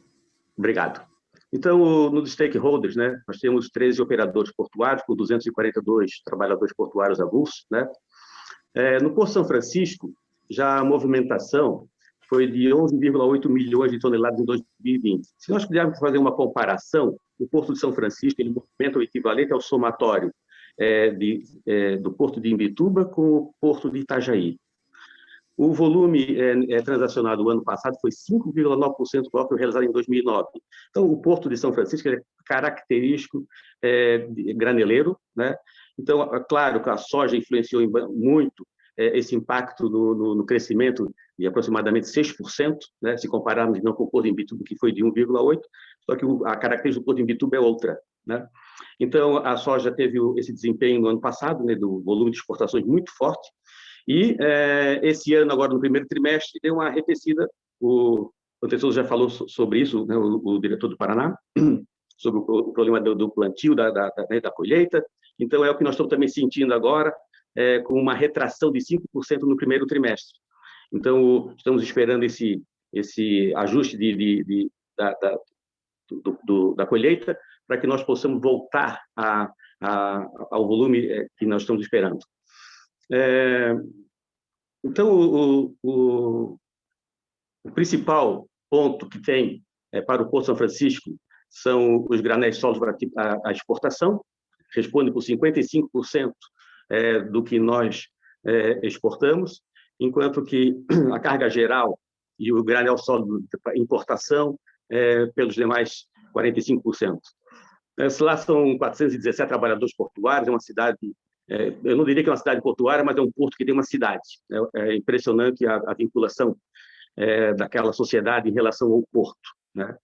Obrigado. Então, nos stakeholders, né, nós temos 13 operadores portuários, com 242 trabalhadores portuários avulsos, né? No Porto São Francisco, já a movimentação foi de 11,8 milhões de toneladas em 2020. Se nós quisermos fazer uma comparação, o Porto de São Francisco ele movimenta o equivalente ao somatório do Porto de Imbituba com o Porto de Itajaí. O volume transacionado no ano passado foi 5,9% maior que o realizado em 2009. Então, o Porto de São Francisco é característico graneleiro, né? Então, é claro que a soja influenciou muito esse impacto no crescimento de aproximadamente 6%, né? Se compararmos não com o Porto de Imbituba, que foi de 1,8%, só que a característica do Porto de Imbituba é outra, né? Então, a soja teve esse desempenho no ano passado, né, do volume de exportações muito forte, e esse ano, agora no primeiro trimestre, deu uma arrefecida. O professor já falou sobre isso, né, o diretor do Paraná, sobre o problema do plantio, da colheita. Então, é o que nós estamos também sentindo agora, com uma retração de 5% no primeiro trimestre. Então, estamos esperando esse ajuste da colheita para que nós possamos voltar ao volume que nós estamos esperando. Então, o principal ponto que tem para o Porto São Francisco são os granéis sólidos para a exportação, responde por 55% do que nós exportamos, enquanto que a carga geral e o granel sólido para importação pelos demais 45%. Lá são 417 trabalhadores portuários, é uma cidade, eu não diria que é uma cidade portuária, mas é um porto que tem uma cidade. É impressionante a vinculação daquela sociedade em relação ao porto, né?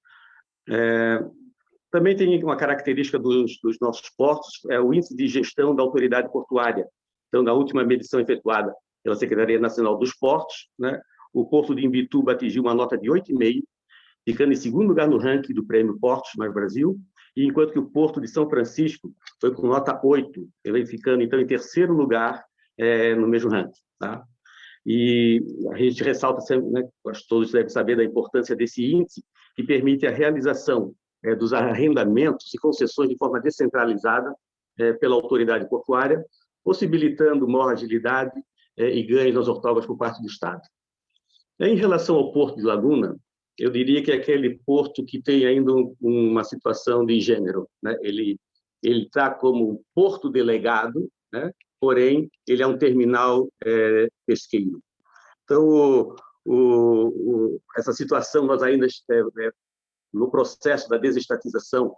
Também tem uma característica dos nossos portos, o índice de gestão da autoridade portuária. Então, na última medição efetuada pela Secretaria Nacional dos Portos, né, o Porto de Imbituba atingiu uma nota de 8,5, ficando em segundo lugar no ranking do Prêmio Portos no Brasil, e enquanto que o Porto de São Francisco foi com nota 8, ele ficando, então, em terceiro lugar no mesmo ranking. Tá? E a gente ressalta sempre, né, acho que todos devem saber da importância desse índice, que permite a realização dos arrendamentos e concessões de forma descentralizada pela autoridade portuária, possibilitando maior agilidade e ganhos nas outorgas por parte do Estado. Em relação ao Porto de Laguna, eu diria que é aquele porto que tem ainda uma situação de gênero, né? Ele está como porto delegado, né? Porém, ele é um terminal pesqueiro. Então, essa situação, nós ainda, no processo da desestatização,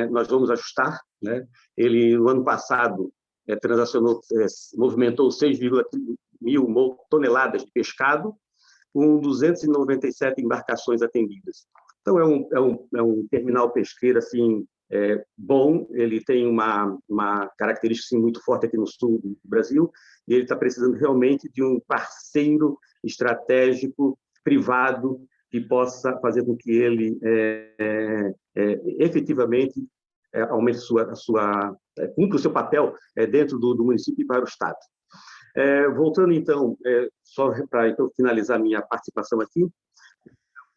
nós vamos ajustar, né? Ele, no ano passado, movimentou 6,3 mil toneladas de pescado, com 297 embarcações atendidas. Então, é um terminal pesqueiro assim, bom, ele tem uma característica assim, muito forte aqui no sul do Brasil, e ele está precisando realmente de um parceiro estratégico, privado, que possa fazer com que ele efetivamente aumente cumpra o seu papel dentro do município e para o Estado. Voltando, então, só para então, finalizar minha participação aqui,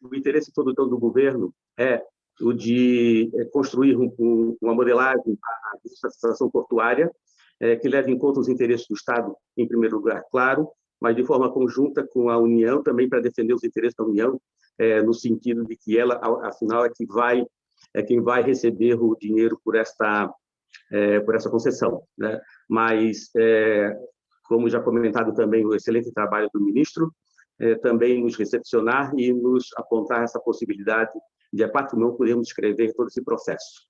o interesse todo então, do governo é o de construir uma modelagem para a desestatização portuária que leve em conta os interesses do Estado, em primeiro lugar, claro, mas de forma conjunta com a União, também para defender os interesses da União, no sentido de que ela, afinal, é quem vai receber o dinheiro por essa concessão, né? Mas, como já comentado também, o excelente trabalho do ministro, também nos recepcionar e nos apontar essa possibilidade de, a partir do momento, podermos escrever todo esse processo.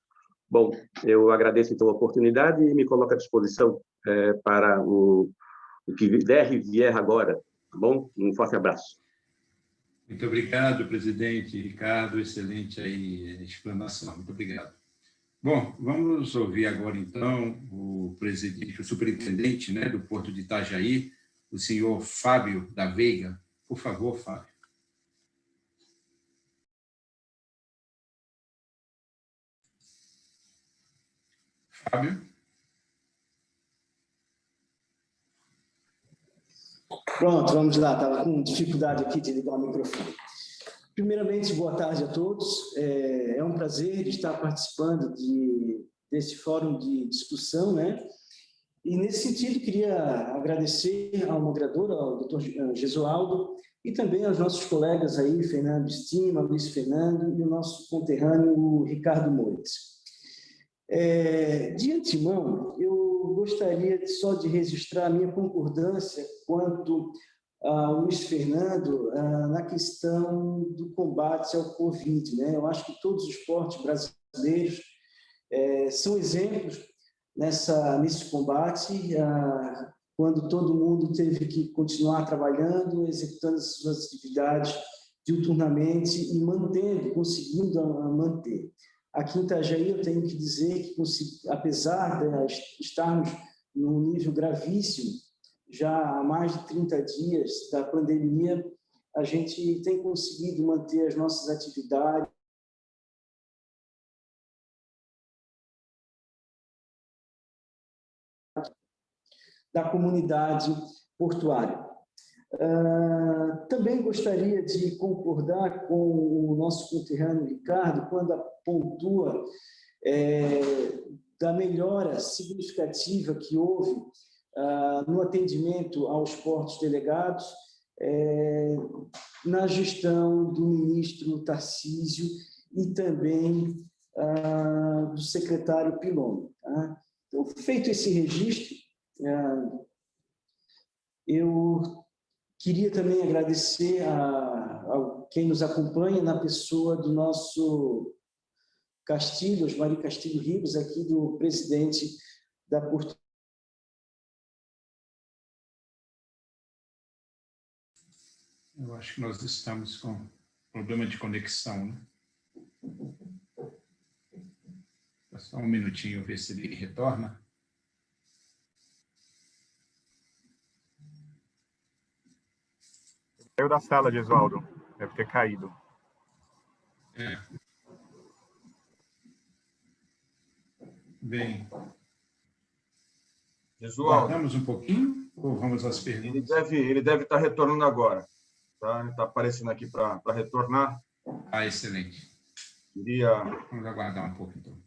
Bom, eu agradeço, então, a oportunidade e me coloco à disposição para o que der e vier agora, tá bom? Um forte abraço. Muito obrigado, presidente Ricardo, excelente aí explanação, muito obrigado. Bom, vamos ouvir agora, então, o superintendente, né, do Porto de Itajaí, o senhor Fábio da Veiga. Por favor, Fábio. Fábio? Pronto, vamos lá. Estava com dificuldade aqui de ligar o microfone. Primeiramente, boa tarde a todos. É um prazer estar participando desse fórum de discussão, né? E, nesse sentido, queria agradecer ao moderador, ao Dr. Gesualdo, e também aos nossos colegas aí, Fernando Estima, Luiz Fernando, e o nosso conterrâneo Ricardo Moures. De antemão, eu gostaria só de registrar a minha concordância quanto ao Luiz Fernando na questão do combate ao Covid, né? Eu acho que todos os portos brasileiros são exemplos nesse combate, quando todo mundo teve que continuar trabalhando, executando as suas atividades diuturnamente e conseguindo manter. Aqui em Itajaí, eu tenho que dizer que, apesar de estarmos num nível gravíssimo, já há mais de 30 dias da pandemia, a gente tem conseguido manter as nossas atividades da comunidade portuária. Também gostaria de concordar com o nosso conterrâneo Ricardo quando pontua da melhora significativa que houve no atendimento aos portos delegados na gestão do ministro Tarcísio e também do secretário Pilon. Tá? Então, feito esse registro, eu queria também agradecer a quem nos acompanha na pessoa do nosso Castilho, Osmari Castilho Ribas, aqui do presidente da Porto. Eu acho que nós estamos com problema de conexão, né? Só um minutinho, ver se ele retorna. Saiu da sala, Gesualdo. Deve ter caído. Bem, Gesualdo, guardamos um pouquinho ou vamos às perguntas? ele deve estar retornando agora. Tá? Ele está aparecendo aqui para retornar. Excelente. Vamos aguardar um pouco, então.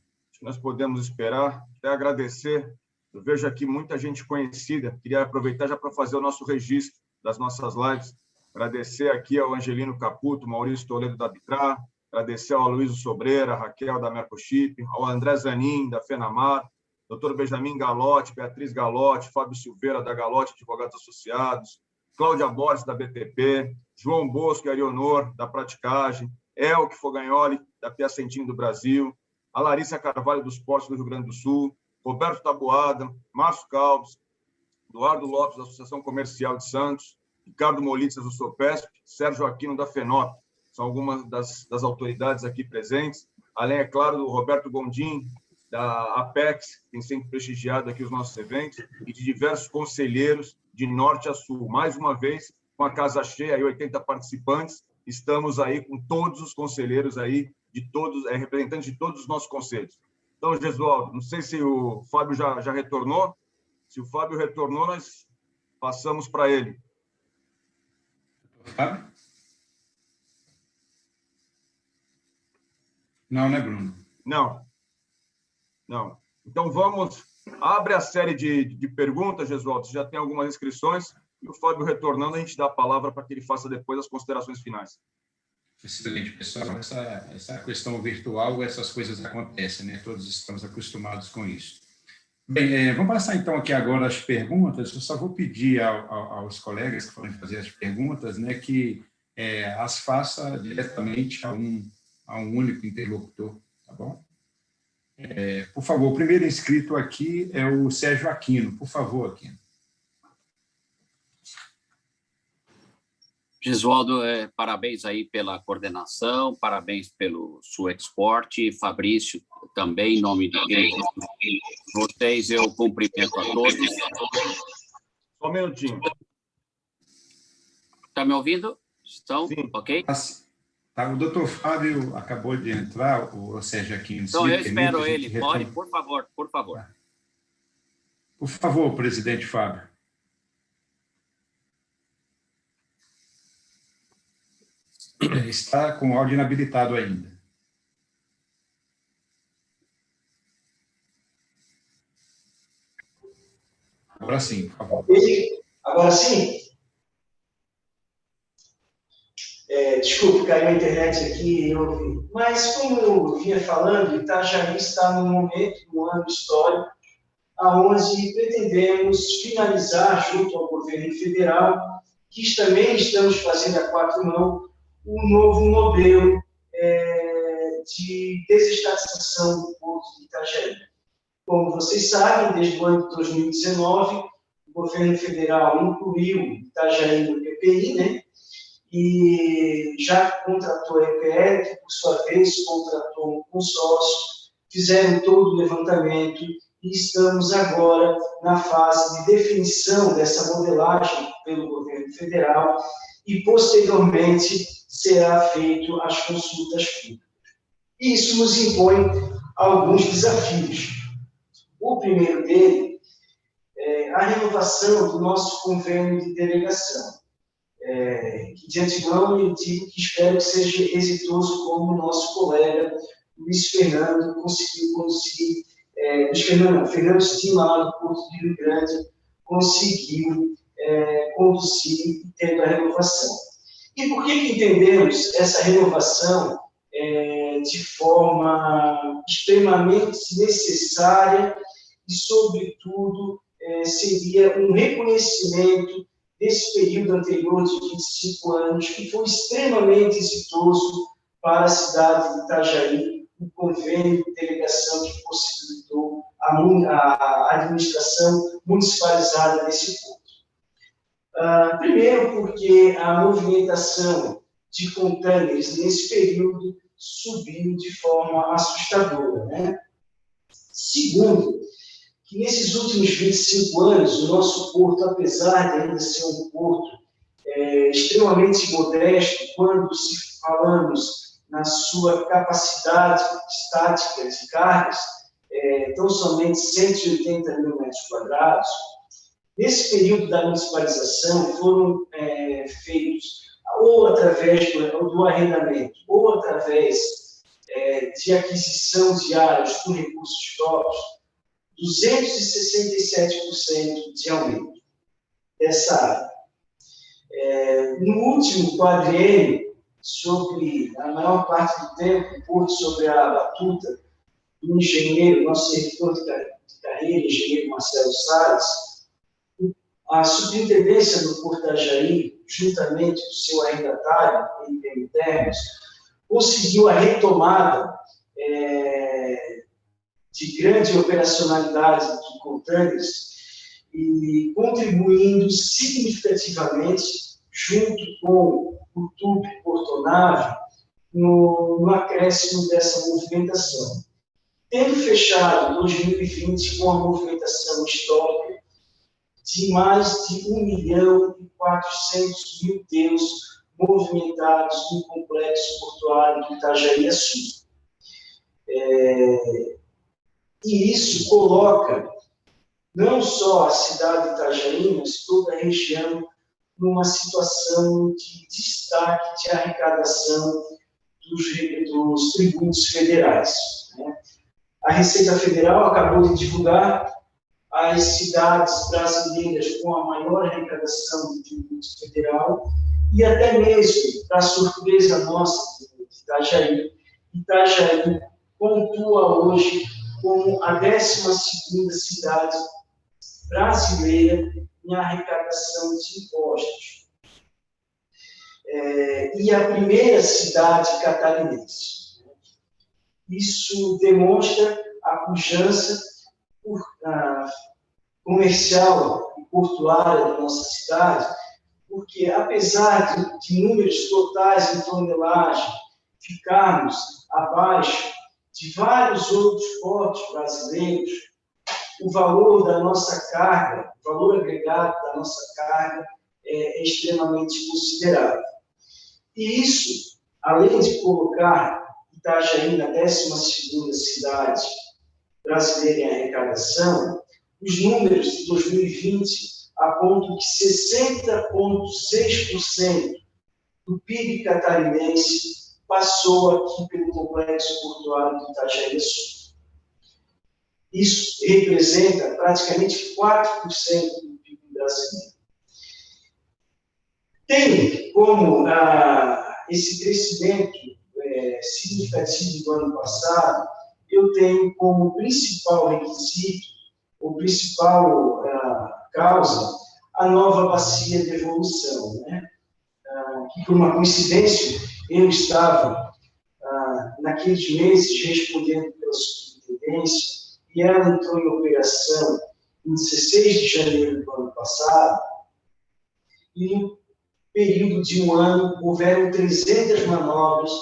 Nós podemos esperar. Até agradecer. Eu vejo aqui muita gente conhecida. Queria aproveitar já para fazer o nosso registro das nossas lives. Agradecer aqui ao Angelino Caputo, Maurício Toledo da Bitra, agradecer ao Aloysio Sobreira, Raquel da Mercochip, ao André Zanin, da Fenamar, Dr. Benjamin Galotti, Beatriz Galotti, Fábio Silveira, da Galotti Advogados Associados, Cláudia Borges, da BTP, João Bosco e Arionor, da Praticagem, Elke Fogagnoli, da Piacentinho do Brasil, a Larissa Carvalho, dos Portos do Rio Grande do Sul, Roberto Taboada, Márcio Calves, Eduardo Lopes, da Associação Comercial de Santos, Ricardo Molitzas, do SOPESP, Sérgio Aquino, da FENOP. São algumas das autoridades aqui presentes. Além, é claro, do Roberto Gondim, da Apex, que tem sempre prestigiado aqui os nossos eventos, e de diversos conselheiros de norte a sul. Mais uma vez, com a casa cheia, aí 80 participantes, estamos aí com todos os conselheiros aí, representantes de todos os nossos conselhos. Então, Gesualdo, não sei se o Fábio já retornou. Se o Fábio retornou, nós passamos para ele. Fábio? Não, né, Bruno? Não. Então, abre a série de perguntas, Gesualdo. Você já tem algumas inscrições. E o Fábio retornando, a gente dá a palavra para que ele faça depois as considerações finais. Excelente, pessoal. Essa questão virtual, essas coisas acontecem, né? Todos estamos acostumados com isso. Bem, vamos passar, então, aqui agora as perguntas. Eu só vou pedir aos colegas que forem fazer as perguntas, né, que as faça diretamente a um único interlocutor, tá bom? Por favor, o primeiro inscrito aqui é o Sérgio Aquino. Por favor, Aquino. Gesualdo, parabéns aí pela coordenação, parabéns pelo Suexport, Fabrício também, em nome de vocês, eu cumprimento a todos. Só um minutinho. Está me ouvindo? Estão? Sim. Ok? Tá, o doutor Fábio acabou de entrar, o Sérgio Aquino. Então, eu espero ele. Pode, por favor, por favor. Por favor, presidente Fábio. Está com o áudio inabilitado ainda. Agora sim, por favor. Agora sim? Desculpe, caiu a internet aqui, mas como eu vinha falando, Itajaí está num momento, num ano histórico, onde pretendemos finalizar, junto ao governo federal, que também estamos fazendo a quatro mãos, um novo modelo de desestatização do porto de Itajaí. Como vocês sabem, desde o ano de 2019, o governo federal incluiu Itajaí no PPI, né? E já contratou a EPL, que, por sua vez, contratou um consórcio, fizeram todo o levantamento e estamos agora na fase de definição dessa modelagem pelo governo federal e, posteriormente, será feito as consultas públicas. Isso nos impõe alguns desafios. O primeiro dele é a renovação do nosso convênio de delegação. que de antemão eu digo que espero que seja exitoso como o nosso colega Luiz Fernando conseguiu conduzir, Fernando Stima, lá do Porto de Rio Grande, conseguiu conduzir tendo a renovação. E por que entendemos essa renovação de forma extremamente necessária e, sobretudo, seria um reconhecimento desse período anterior de 25 anos, que foi extremamente exitoso para a cidade de Itajaí, o convênio de delegação que possibilitou a administração municipalizada desse ponto. Primeiro, porque a movimentação de contêineres nesse período subiu de forma assustadora, né? Segundo, que nesses últimos 25 anos, o nosso porto, apesar de ainda ser um porto extremamente modesto, quando se falamos na sua capacidade estática de cargas, tão somente 180 mil metros quadrados, nesse período da municipalização foram feitos ou através do arrendamento ou através de aquisição de áreas com recursos próprios, 267% de aumento dessa área. No último quadriênio, sobre a maior parte do tempo, o porto sobre a batuta do engenheiro, nosso servidor de carreira, engenheiro Marcelo Salles, a superintendência do Porto da Jaí, juntamente com o seu arrendatário, NPM Termos, conseguiu a retomada de grande operacionalidade de contêineres e contribuindo significativamente, junto com o TUP Portonave, no acréscimo dessa movimentação. Tendo fechado 2020 com a movimentação histórica de mais de 1.400.000 TEUs movimentados no complexo portuário do Itajaí Sul. E isso coloca não só a cidade de Itajaí, mas toda a região numa situação de destaque de arrecadação dos tributos federais, né? A Receita Federal acabou de divulgar as cidades brasileiras com a maior arrecadação de tributos federal e até mesmo, para surpresa nossa, de Itajaí, Itajaí pontua hoje como a 12ª cidade brasileira em arrecadação de impostos. E a primeira cidade catarinense. Isso demonstra a pujança comercial e portuária da nossa cidade, porque, apesar de números totais em tonelagem ficarmos abaixo de vários outros portos brasileiros, o valor da nossa carga, o valor agregado da nossa carga é extremamente considerável. E isso, além de colocar Itajaí na 12ª cidade brasileira em arrecadação, os números de 2020 apontam que 60,6% do PIB catarinense passou aqui pelo complexo portuário do Itajaí Sul. Isso representa praticamente 4% do PIB brasileiro. Tem como esse crescimento significativo do ano passado, eu tenho como principal requisito, ou principal causa, a nova bacia de evolução, né? Que, por uma coincidência, eu estava, naqueles meses, respondendo pela superintendência, e ela entrou em operação em 16 de janeiro do ano passado, e no período de um ano houveram 300 manobras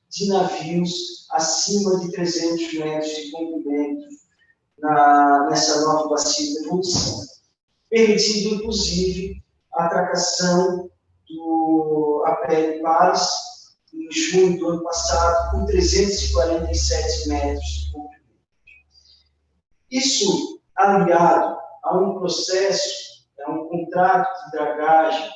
de navios acima de 300 metros de comprimento nessa nova bacia de evolução, permitindo, inclusive, a atracação do APL Pales, em junho do ano passado, com 347 metros de comprimento. Isso, aliado a um processo, a um contrato de dragagem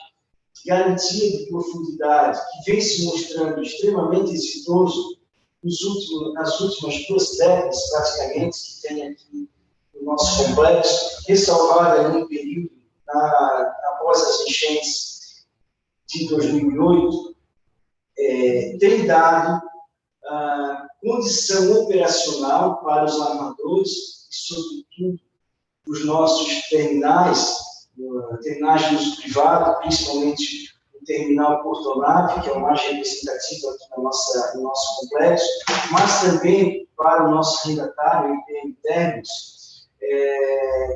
garantia de profundidade, que vem se mostrando extremamente exitoso nas últimas 2 décadas, praticamente, que tem aqui no nosso complexo, ressalvada em um período após as enchentes de 2008, tem dado condição operacional para os armadores e, sobretudo, os nossos terminais de uso privado, principalmente o terminal Porto Nave, que é o mais representativo aqui no nosso complexo, mas também para o nosso rendatário em termos,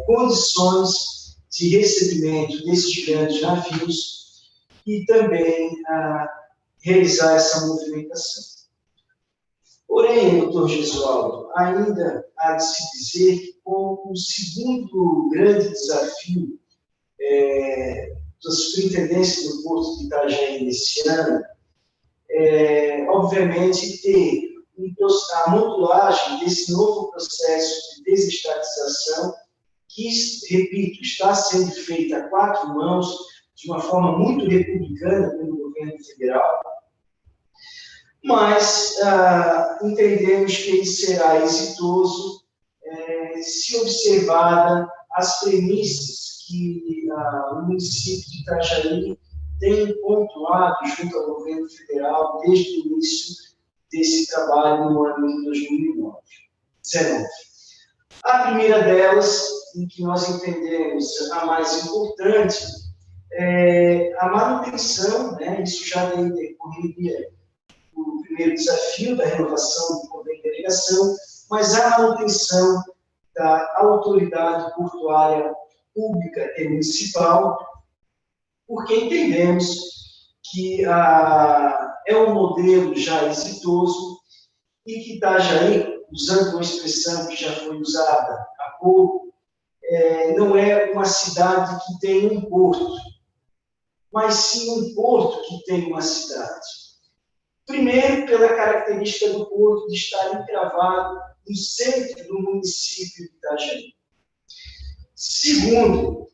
condições de recebimento desses grandes navios e também realizar essa movimentação. Porém, doutor Gesualdo, ainda há de se dizer que como o segundo grande desafio da Superintendência do Porto de Itajaí nesse ano, obviamente, ter a modulagem desse novo processo de desestatização, que, repito, está sendo feita a 4 mãos, de uma forma muito republicana pelo governo federal, mas entendemos que ele será exitoso se observada as premissas que o município de Itajaí tem pontuado junto ao governo federal desde o início desse trabalho no ano de 2019. A primeira delas, em que nós entendemos a mais importante, é a manutenção, isso já vem decorreria do primeiro desafio da renovação do convênio de delegação, mas a manutenção da autoridade portuária pública e municipal, porque entendemos que é um modelo já exitoso e que Itajaí, usando uma expressão que já foi usada há pouco, não é uma cidade que tem um porto, mas sim um porto que tem uma cidade. Primeiro, pela característica do porto de estar encravado no centro do município de Itajaí. Segundo,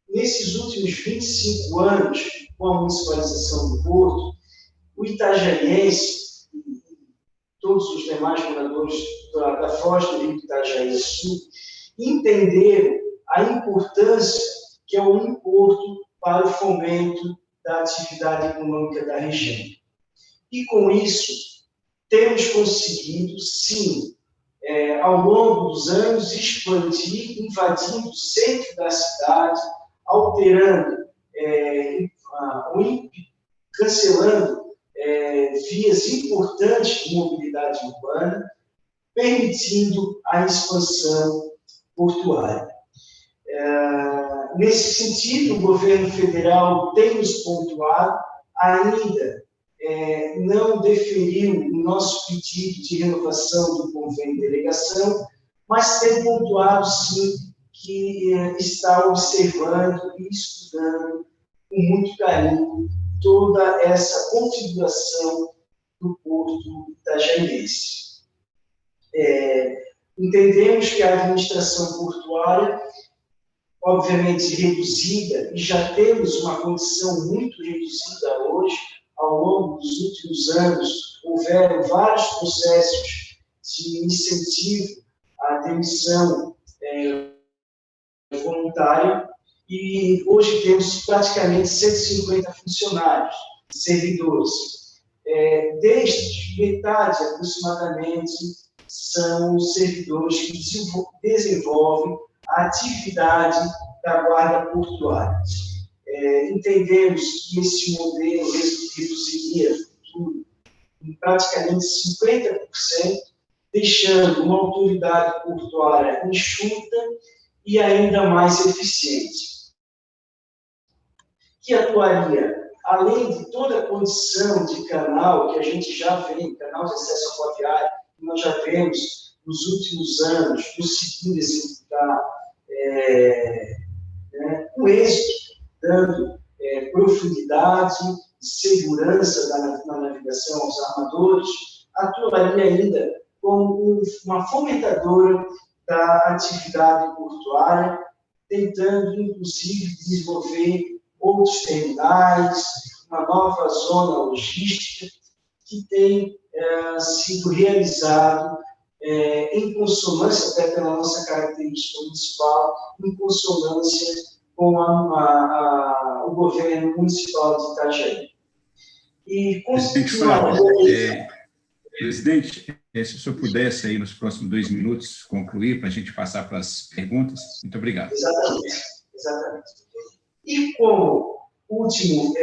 nesses últimos 25 anos, com a municipalização do porto, o itajaiense e todos os demais moradores da foz do rio de Itajaí Sul entenderam a importância que é o porto para o fomento da atividade econômica da região. E, com isso, temos conseguido, sim, ao longo dos anos, expandir, invadindo o centro da cidade, alterando, cancelando vias importantes de mobilidade urbana, permitindo a expansão portuária. Nesse sentido, o governo federal tem nos pontuado, ainda não deferiu o nosso pedido de renovação do convênio de delegação, mas tem pontuado, sim, que está observando e estudando com muito carinho toda essa configuração do porto itajaiense. Entendemos que a administração portuária, obviamente reduzida, e já temos uma condição muito reduzida hoje, ao longo dos últimos anos, houveram vários processos de incentivo à demissão voluntária, e hoje temos praticamente 150 funcionários, servidores. Destes, metade aproximadamente são os servidores que desenvolvem a atividade da guarda portuária. Entendemos que esse modelo reduziria o futuro em praticamente 50%, deixando uma autoridade portuária enxuta e ainda mais eficiente, que atuaria, além de toda a condição de canal que a gente já vê, canal de acesso aquaviário, que nós já vemos nos últimos anos, conseguindo executar com êxito, dando profundidade e segurança na navegação aos armadores, atuaria ainda como uma fomentadora da atividade portuária tentando, inclusive, desenvolver outros terminais, uma nova zona logística que tem sido realizado em consonância, até pela nossa característica municipal, em consonância com o governo municipal de Itajaí. E presidente, se o senhor pudesse, aí, nos próximos 2 minutos, concluir, para a gente passar para as perguntas. Muito obrigado. Exatamente. E como último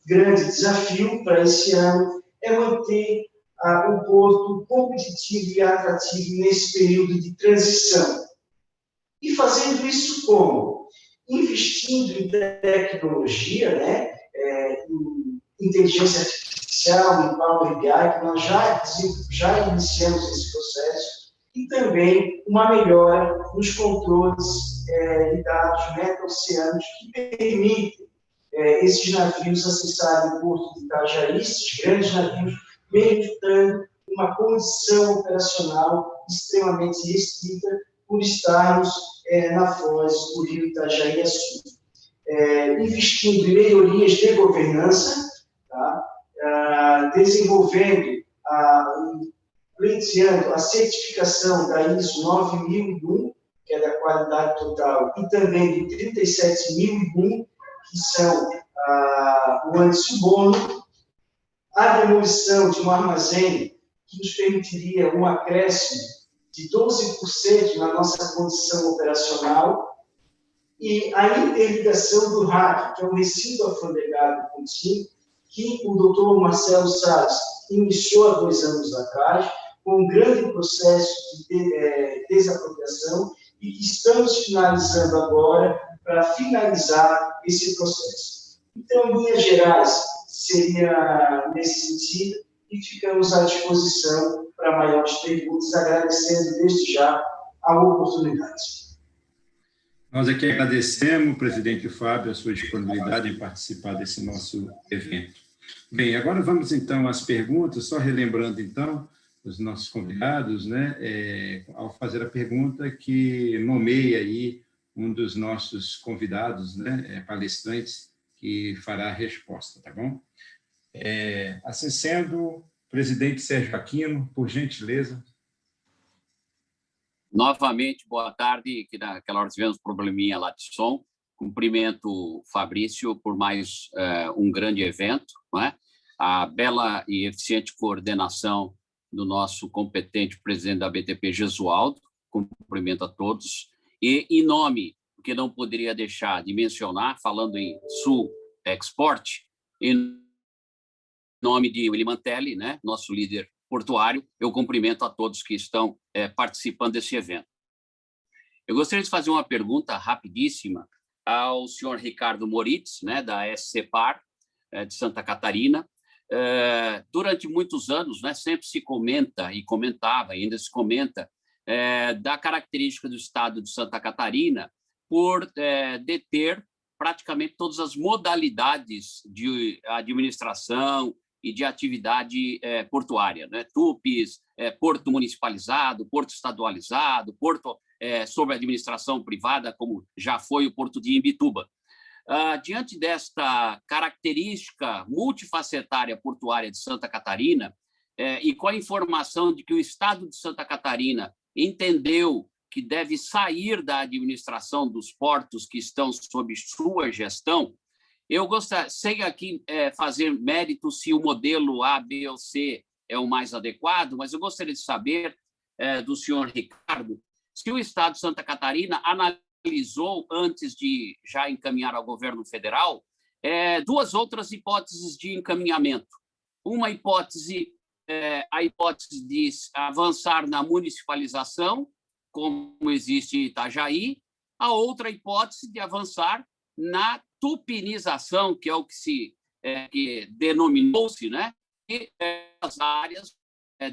grande desafio para esse ano é manter o porto competitivo e atrativo nesse período de transição. E fazendo isso como? Investindo em tecnologia, né? Em inteligência artificial, em Power BI, que nós já iniciamos esse processo, e também uma melhora nos controles de dados meta-oceânicos que permitem esses navios acessarem o porto de Itajaí, esses grandes navios, mesmo estando uma condição operacional extremamente restrita por estarmos na foz do rio Itajaí Sul. Investindo em melhorias de governança, tá? Desenvolvendo, pleiteando a certificação da ISO 9001, que é da qualidade total, e também do 37001, que são o anti-suborno, a demolição de um armazém que nos permitiria um acréscimo de 12% na nossa condição operacional, e a interligação do RAC, que é o resíduo alfandegado contínuo, que o doutor Marcelo Salles iniciou há 2 anos atrás, com um grande processo de desapropriação, e que estamos finalizando agora para finalizar esse processo. Então, em linhas gerais, seria nesse sentido, e ficamos à disposição para maiores perguntas, agradecendo desde já a oportunidade. Nós aqui agradecemos, presidente Fábio, a sua disponibilidade em participar desse nosso evento. Bem, agora vamos, então, às perguntas, só relembrando, então, os nossos convidados, né, ao fazer a pergunta, que nomeia aí um dos nossos convidados, né, palestrantes, que fará a resposta, tá bom? Assim sendo, presidente Sérgio Aquino, por gentileza. Novamente, boa tarde, que naquela hora tivemos probleminha lá de som. Cumprimento o Fabrício por mais um grande evento, não é? A bela e eficiente coordenação do nosso competente presidente da BTP, Gesualdo, cumprimento a todos. E, em nome, que não poderia deixar de mencionar, falando em Sul Export, em nome de Willy Mantelli, né, nosso líder portuário, eu cumprimento a todos que estão participando desse evento. Eu gostaria de fazer uma pergunta rapidíssima ao senhor Ricardo Moritz, né, da SCPAR, de Santa Catarina. Durante muitos anos, né, sempre se comenta, e comentava, ainda se comenta, da característica do estado de Santa Catarina por deter praticamente todas as modalidades de administração e de atividade portuária, né? TUPs, porto municipalizado, porto estadualizado, porto sob administração privada, como já foi o porto de Imbituba. Diante desta característica multifacetária portuária de Santa Catarina, e com a informação de que o estado de Santa Catarina entendeu que deve sair da administração dos portos que estão sob sua gestão, eu gostaria, sem aqui fazer mérito se o modelo A, B ou C é o mais adequado, mas eu gostaria de saber do senhor Ricardo se o Estado de Santa Catarina analisou, antes de já encaminhar ao governo federal, 2 outras hipóteses de encaminhamento. Uma hipótese, a hipótese de avançar na municipalização, como existe em Itajaí, a outra hipótese de avançar na tupinização, que é o que se denominou-se, né, as áreas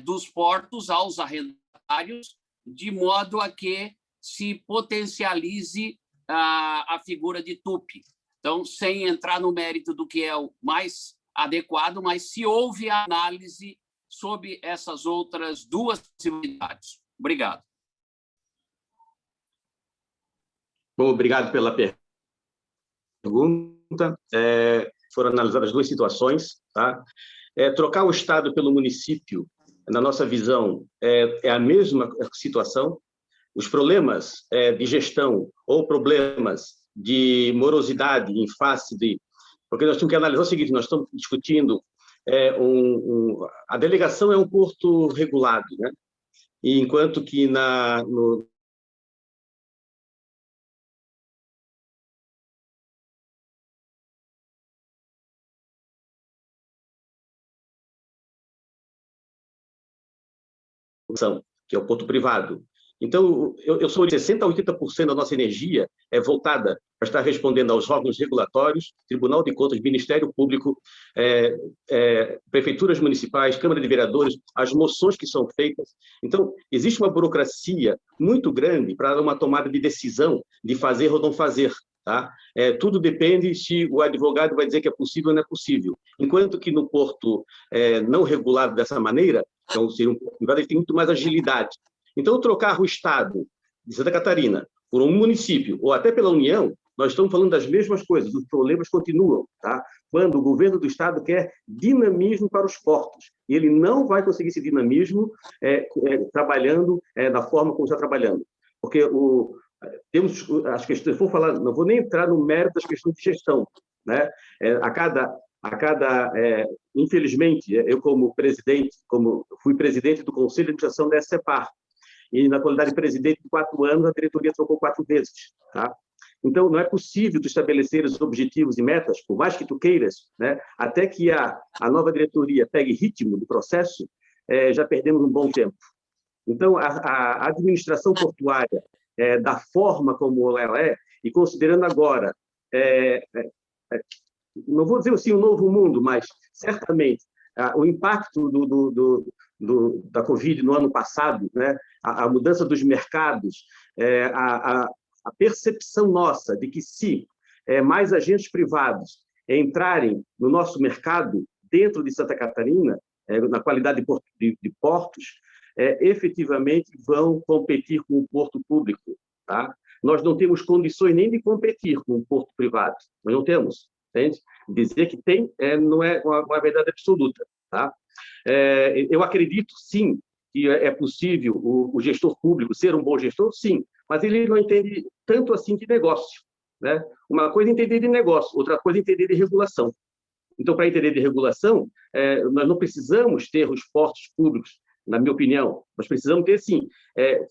dos portos aos arrendatários, de modo a que se potencialize a figura de tupi. Então, sem entrar no mérito do que é o mais adequado, mas se houve análise sobre essas outras 2 possibilidades. Obrigado. Bom, obrigado pela pergunta. Foram analisadas duas situações. Tá? Trocar o Estado pelo município, na nossa visão, é a mesma situação. Os problemas de gestão ou problemas de morosidade em face de... Porque nós temos que analisar o seguinte, nós estamos discutindo, a delegação é um porto regulado, né? E enquanto que no que é o porto privado. Então, eu sou de 60% a 80% da nossa energia é voltada para estar respondendo aos órgãos regulatórios, Tribunal de Contas, Ministério Público, prefeituras municipais, Câmara de Vereadores, as moções que são feitas. Então, existe uma burocracia muito grande para uma tomada de decisão de fazer ou não fazer. Tá? Tudo depende se o advogado vai dizer que é possível ou não é possível. Enquanto que no porto não regulado dessa maneira, então, seria um porto privado, ele tem muito mais agilidade. Então, trocar o Estado de Santa Catarina por um município, ou até pela União, nós estamos falando das mesmas coisas, os problemas continuam. Tá? Quando o governo do Estado quer dinamismo para os portos, e ele não vai conseguir esse dinamismo trabalhando da forma como está trabalhando. Porque temos as questões, vou falar, não vou nem entrar no mérito das questões de gestão, né? Infelizmente, eu como fui presidente do Conselho de Administração da SCEPAR, e na qualidade de presidente de 4 anos, a diretoria trocou 4 vezes. Tá? Então, não é possível tu estabelecer os objetivos e metas, por mais que tu queiras, né? Até que a nova diretoria pegue ritmo do processo, já perdemos um bom tempo. Então, a administração portuária, da forma como ela é, e considerando agora, não vou dizer assim um novo mundo, mas certamente o impacto da Covid no ano passado, né, a mudança dos mercados, a percepção nossa de que se mais agentes privados entrarem no nosso mercado dentro de Santa Catarina, na qualidade de portos, efetivamente vão competir com o porto público. Tá? Nós não temos condições nem de competir com o porto privado, nós não temos. Entende? Dizer que tem não é uma verdade absoluta. Tá? Eu acredito, sim, que é possível o gestor público ser um bom gestor, sim, mas ele não entende tanto assim de negócio. Né? Uma coisa é entender de negócio, outra coisa é entender de regulação. Então, para entender de regulação, nós não precisamos ter os portos públicos, na minha opinião, nós precisamos ter, sim,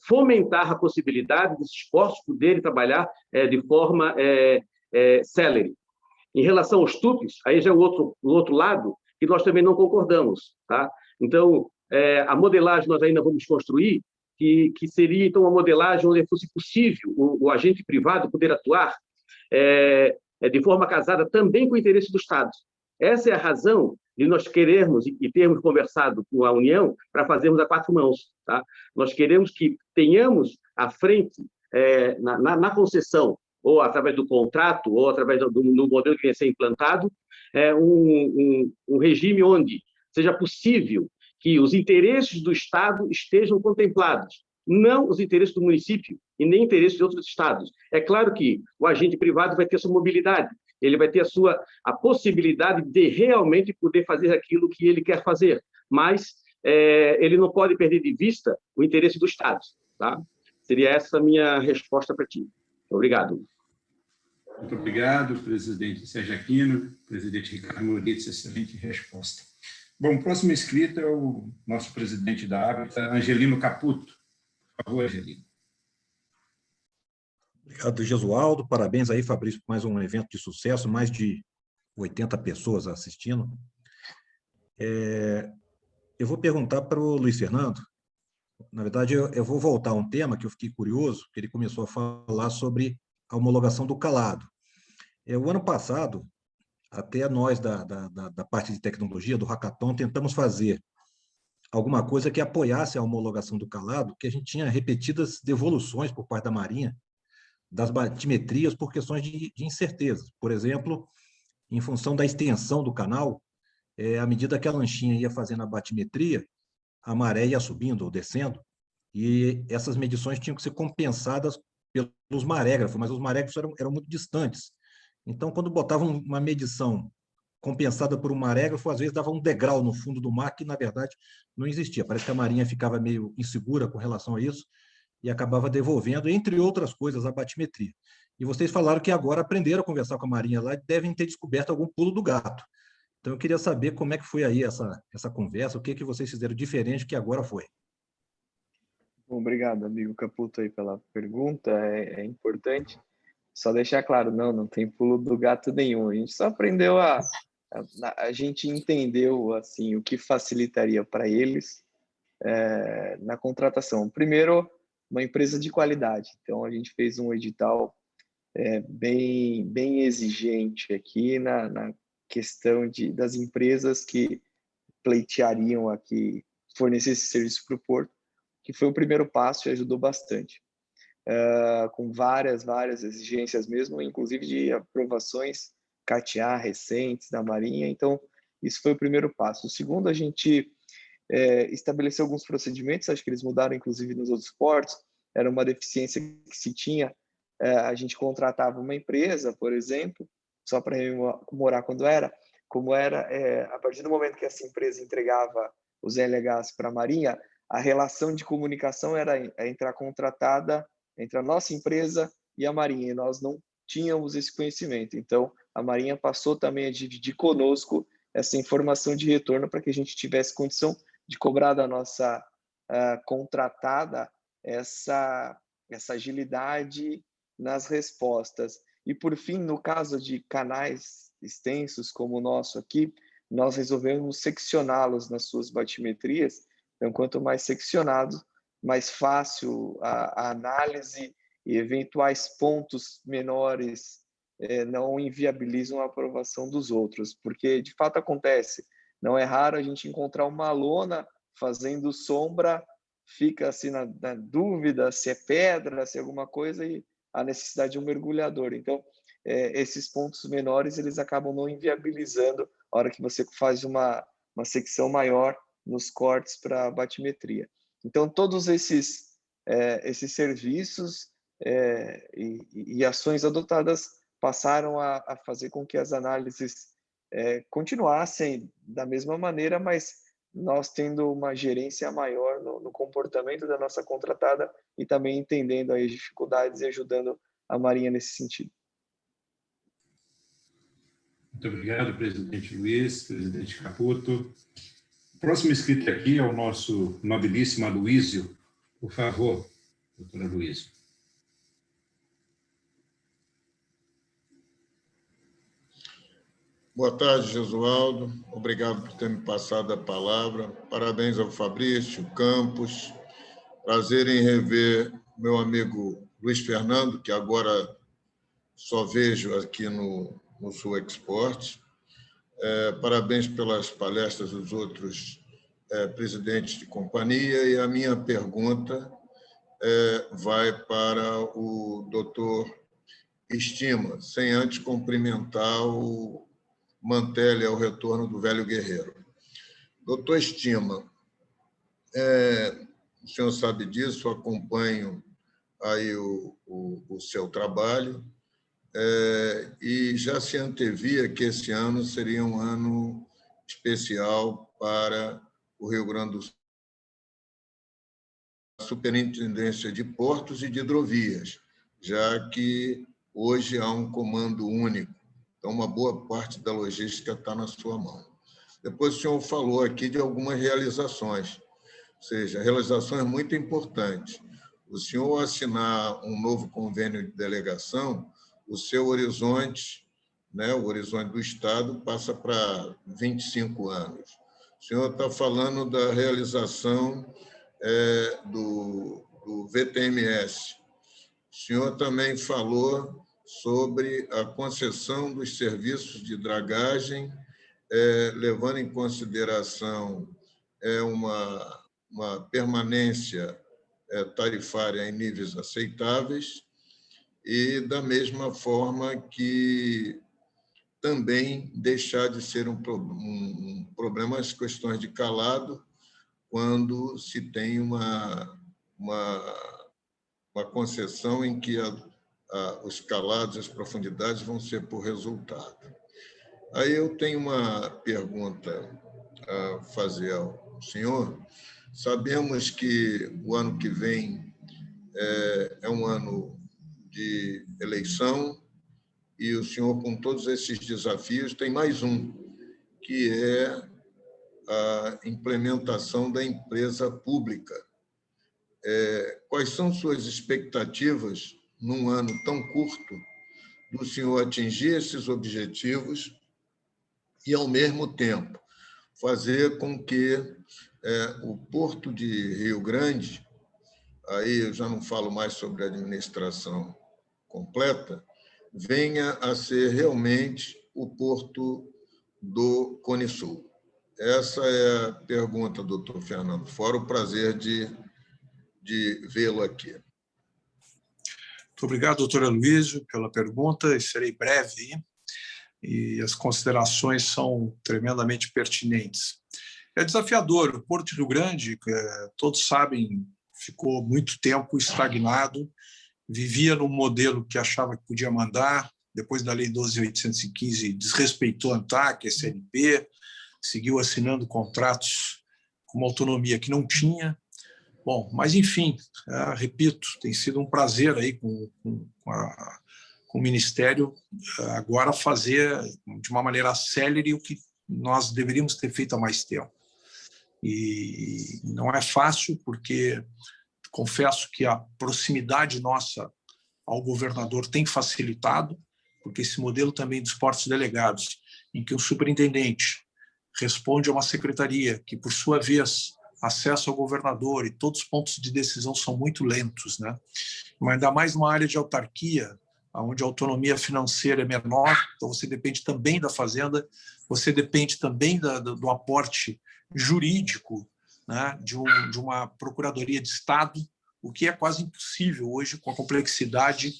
fomentar a possibilidade desses portos poderem trabalhar de forma célere. Em relação aos tupes, aí já é o outro lado, que nós também não concordamos. Tá? Então, a modelagem nós ainda vamos construir, que seria, então, uma modelagem onde fosse possível o agente privado poder atuar de forma casada também com o interesse do Estado. Essa é a razão de nós querermos e termos conversado com a União para fazermos a 4 mãos. Tá? Nós queremos que tenhamos à frente, na concessão, ou através do contrato, ou através do modelo que vai ser implantado, um regime onde seja possível que os interesses do Estado estejam contemplados, não os interesses do município e nem interesses de outros estados. É claro que o agente privado vai ter sua mobilidade, ele vai ter a possibilidade de realmente poder fazer aquilo que ele quer fazer, mas ele não pode perder de vista o interesse do Estado. Tá? Seria essa a minha resposta para ti. Obrigado. Muito obrigado, presidente Sérgio Aquino, presidente Ricardo Moritz, excelente resposta. Bom, o próximo inscrito é o nosso presidente da Hábitat, Angelino Caputo. Por favor, Angelino. Obrigado, Gesualdo. Parabéns aí, Fabrício, por mais um evento de sucesso, mais de 80 pessoas assistindo. Eu vou perguntar para o Luiz Fernando. Na verdade, eu vou voltar a um tema que eu fiquei curioso, que ele começou a falar sobre a homologação do calado. O ano passado, até nós da parte de tecnologia, do Hackathon, tentamos fazer alguma coisa que apoiasse a homologação do calado, que a gente tinha repetidas devoluções por parte da Marinha, das batimetrias por questões de incerteza. Por exemplo, em função da extensão do canal, à medida que a lanchinha ia fazendo a batimetria, a maré ia subindo ou descendo, e essas medições tinham que ser compensadas pelos marégrafos, mas os marégrafos eram muito distantes. Então, quando botavam uma medição compensada por um marégrafo, às vezes dava um degrau no fundo do mar que, na verdade, não existia. Parece que a Marinha ficava meio insegura com relação a isso e acabava devolvendo, entre outras coisas, a batimetria. E vocês falaram que agora aprenderam a conversar com a Marinha lá e devem ter descoberto algum pulo do gato. Então, eu queria saber como é que foi aí essa conversa, o que vocês fizeram diferente que agora foi. Bom, obrigado, amigo Caputo, aí pela pergunta, é importante. Só deixar claro, não tem pulo do gato nenhum. A gente só aprendeu a gente entendeu assim o que facilitaria para eles na contratação. Primeiro, uma empresa de qualidade. Então, a gente fez um edital bem exigente aqui na questão das empresas que pleiteariam aqui, fornecer esse serviço para o Porto, que foi o primeiro passo e ajudou bastante. Com várias exigências mesmo, inclusive de aprovações CATIA recentes da Marinha. Então, isso foi o primeiro passo. O segundo, a gente estabeleceu alguns procedimentos, acho que eles mudaram inclusive nos outros portos, era uma deficiência que se tinha, a gente contratava uma empresa, por exemplo, só para rememorar como era, a partir do momento que essa empresa entregava os LHs para a Marinha, a relação de comunicação era entre a contratada, entre a nossa empresa e a Marinha, e nós não tínhamos esse conhecimento. Então, a Marinha passou também a dividir conosco essa informação de retorno para que a gente tivesse condição de cobrar da nossa contratada essa agilidade nas respostas. E, por fim, no caso de canais extensos como o nosso aqui, nós resolvemos seccioná-los nas suas batimetrias. Então, quanto mais seccionado, mais fácil a análise e eventuais pontos menores não inviabilizam a aprovação dos outros, porque de fato acontece. Não é raro a gente encontrar uma lona fazendo sombra, fica assim na dúvida se é pedra, se é alguma coisa, e a necessidade de um mergulhador. Então, esses pontos menores eles acabam não inviabilizando a hora que você faz uma secção maior nos cortes para batimetria. Então, todos esses serviços e ações adotadas passaram a fazer com que as análises continuassem da mesma maneira, mas nós tendo uma gerência maior no comportamento da nossa contratada e também entendendo as dificuldades e ajudando a Marinha nesse sentido. Muito obrigado, presidente Luiz, presidente Caputo. O próximo inscrito aqui é o nosso nobilíssimo Aloísio. Por favor, doutora Aloísio. Boa tarde, Jesualdo. Obrigado por ter me passado a palavra. Parabéns ao Fabrício, Campos. Prazer em rever meu amigo Luiz Fernando, que agora só vejo aqui no Sul Export. Parabéns pelas palestras dos outros presidentes de companhia. E a minha pergunta vai para o doutor Estima, sem antes cumprimentar o Mantelli ao retorno do velho guerreiro. Doutor Estima, o senhor sabe disso, acompanho aí o seu trabalho, e já se antevia que esse ano seria um ano especial para o Rio Grande do Sul, a Superintendência de Portos e de Hidrovias, já que hoje há um comando único. Então, uma boa parte da logística está na sua mão. Depois, o senhor falou aqui de algumas realizações, ou seja, realizações muito importantes. O senhor assinar um novo convênio de delegação, o seu horizonte, o horizonte do Estado, passa para 25 anos. O senhor está falando da realização do VTMS. O senhor também falou sobre a concessão dos serviços de dragagem, levando em consideração uma permanência tarifária em níveis aceitáveis, e da mesma forma que também deixar de ser um problema as questões de calado, quando se tem uma uma concessão em que os calados e as profundidades vão ser por resultado. Aí eu tenho uma pergunta a fazer ao senhor. Sabemos que o ano que vem é um ano de eleição e o senhor, com todos esses desafios, tem mais um, que é a implementação da empresa pública. Quais são suas expectativas, num ano tão curto, do senhor atingir esses objetivos e, ao mesmo tempo, fazer com que o Porto de Rio Grande, aí eu já não falo mais sobre a administração completa, venha a ser realmente o Porto do Cone Sul? Essa é a pergunta, doutor Fernando, fora o prazer de vê-lo aqui. Muito obrigado, doutor Aloysio, pela pergunta. Serei breve e as considerações são tremendamente pertinentes. É desafiador. O Porto de Rio Grande, todos sabem, ficou muito tempo estagnado, vivia num modelo que achava que podia mandar, depois da Lei 12.815, desrespeitou a ANTAC, a SNP, seguiu assinando contratos com uma autonomia que não tinha. Bom, mas, enfim, repito, tem sido um prazer aí com o Ministério agora fazer de uma maneira célere o que nós deveríamos ter feito há mais tempo. E não é fácil, porque confesso que a proximidade nossa ao governador tem facilitado, porque esse modelo também dos portos delegados, em que o superintendente responde a uma secretaria que, por sua vez, acessa ao governador, e todos os pontos de decisão são muito lentos, né? Mas ainda mais numa área de autarquia, onde a autonomia financeira é menor, então você depende também da fazenda, você depende também do aporte jurídico, né, de uma procuradoria de Estado, o que é quase impossível hoje, com a complexidade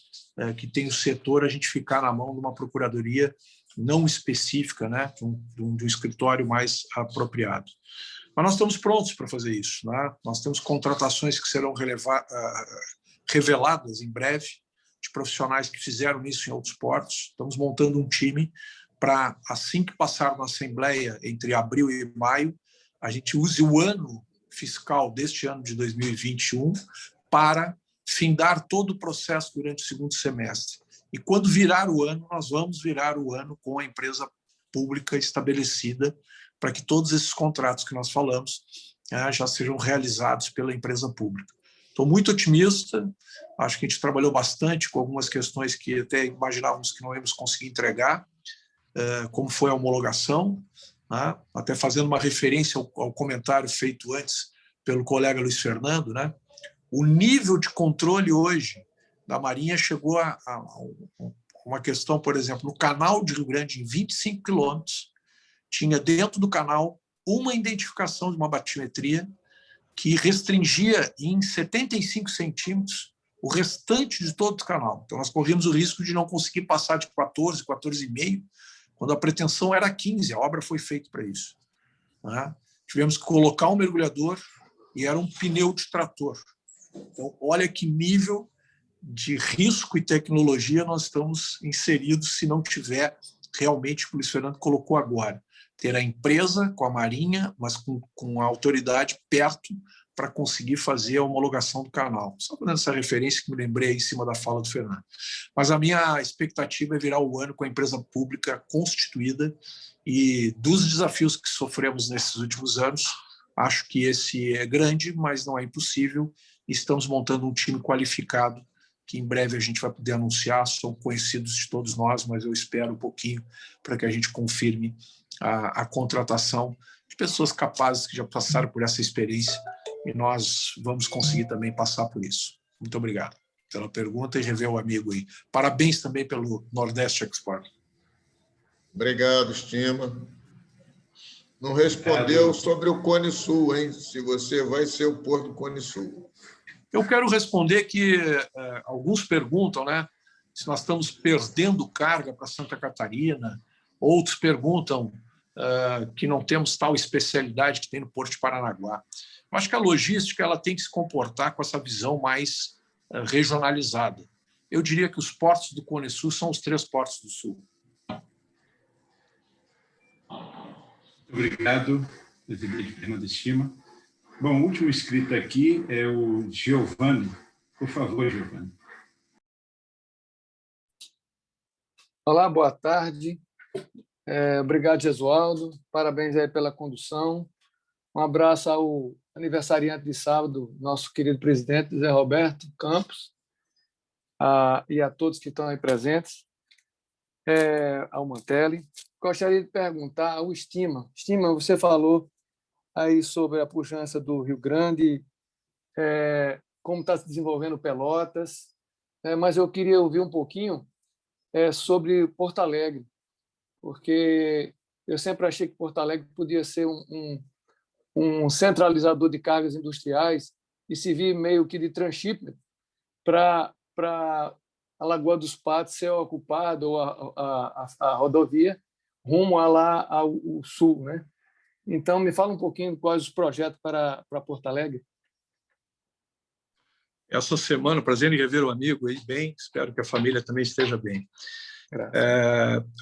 que tem o setor, a gente ficar na mão de uma procuradoria não específica, né, de um escritório mais apropriado. Mas nós estamos prontos para fazer isso, né? Nós temos contratações que serão reveladas em breve, de profissionais que fizeram isso em outros portos. Estamos montando um time para, assim que passar na Assembleia, entre abril e maio, a gente use o ano fiscal deste ano de 2021 para findar todo o processo durante o segundo semestre. E quando virar o ano, nós vamos virar o ano com a empresa pública estabelecida, para que todos esses contratos que nós falamos já sejam realizados pela empresa pública. Estou muito otimista, acho que a gente trabalhou bastante com algumas questões que até imaginávamos que não íamos conseguir entregar, como foi a homologação, né? Até fazendo uma referência ao comentário feito antes pelo colega Luiz Fernando, né? O nível de controle hoje da Marinha chegou a uma questão, por exemplo, no canal de Rio Grande, em 25 quilômetros, tinha dentro do canal uma identificação de uma batimetria que restringia em 75 centímetros o restante de todo o canal. Então, nós corríamos o risco de não conseguir passar de 14, 14,5, quando a pretensão era 15, a obra foi feita para isso, né? Tivemos que colocar um mergulhador e era um pneu de trator. Então, olha que nível de risco e tecnologia nós estamos inseridos se não tiver realmente o que o Luiz Fernando colocou agora. Ter a empresa com a Marinha, mas com a autoridade perto para conseguir fazer a homologação do canal. Só fazendo essa referência que me lembrei aí em cima da fala do Fernando. Mas a minha expectativa é virar o ano com a empresa pública constituída e dos desafios que sofremos nesses últimos anos, acho que esse é grande, mas não é impossível. Estamos montando um time qualificado que em breve a gente vai poder anunciar, são conhecidos de todos nós, mas eu espero um pouquinho para que a gente confirme a contratação de pessoas capazes que já passaram por essa experiência e nós vamos conseguir também passar por isso. Muito obrigado pela pergunta e rever o amigo aí. Parabéns também pelo Nordeste Export. Obrigado, Estima. Não respondeu sobre o Cone Sul, hein? Se você vai ser o Porto do Cone Sul. Eu quero responder que alguns perguntam, né, se nós estamos perdendo carga para Santa Catarina, outros perguntam que não temos tal especialidade que tem no Porto de Paranaguá. Eu acho que a logística ela tem que se comportar com essa visão mais regionalizada. Eu diria que os portos do Cone Sul são os 3 portos do Sul. Obrigado, presidente Fernando Estima. Bom, o último inscrito aqui é o Giovanni. Por favor, Giovanni. Olá, boa tarde. Obrigado, Gesualdo. Parabéns aí pela condução. Um abraço ao aniversariante de sábado, nosso querido presidente Zé Roberto Campos, e a todos que estão aí presentes, ao Mantelli. Gostaria de perguntar ao Estima. Estima, você falou aí sobre a pujança do Rio Grande, como está se desenvolvendo Pelotas, mas eu queria ouvir um pouquinho sobre Porto Alegre, porque eu sempre achei que Porto Alegre podia ser um centralizador de cargas industriais e servir meio que de transshipment para a Lagoa dos Patos ser ocupada, ou a rodovia rumo lá ao sul, né? Então, me fala um pouquinho quais os projetos para Porto Alegre. Essa semana, prazer em rever o amigo aí bem, espero que a família também esteja bem.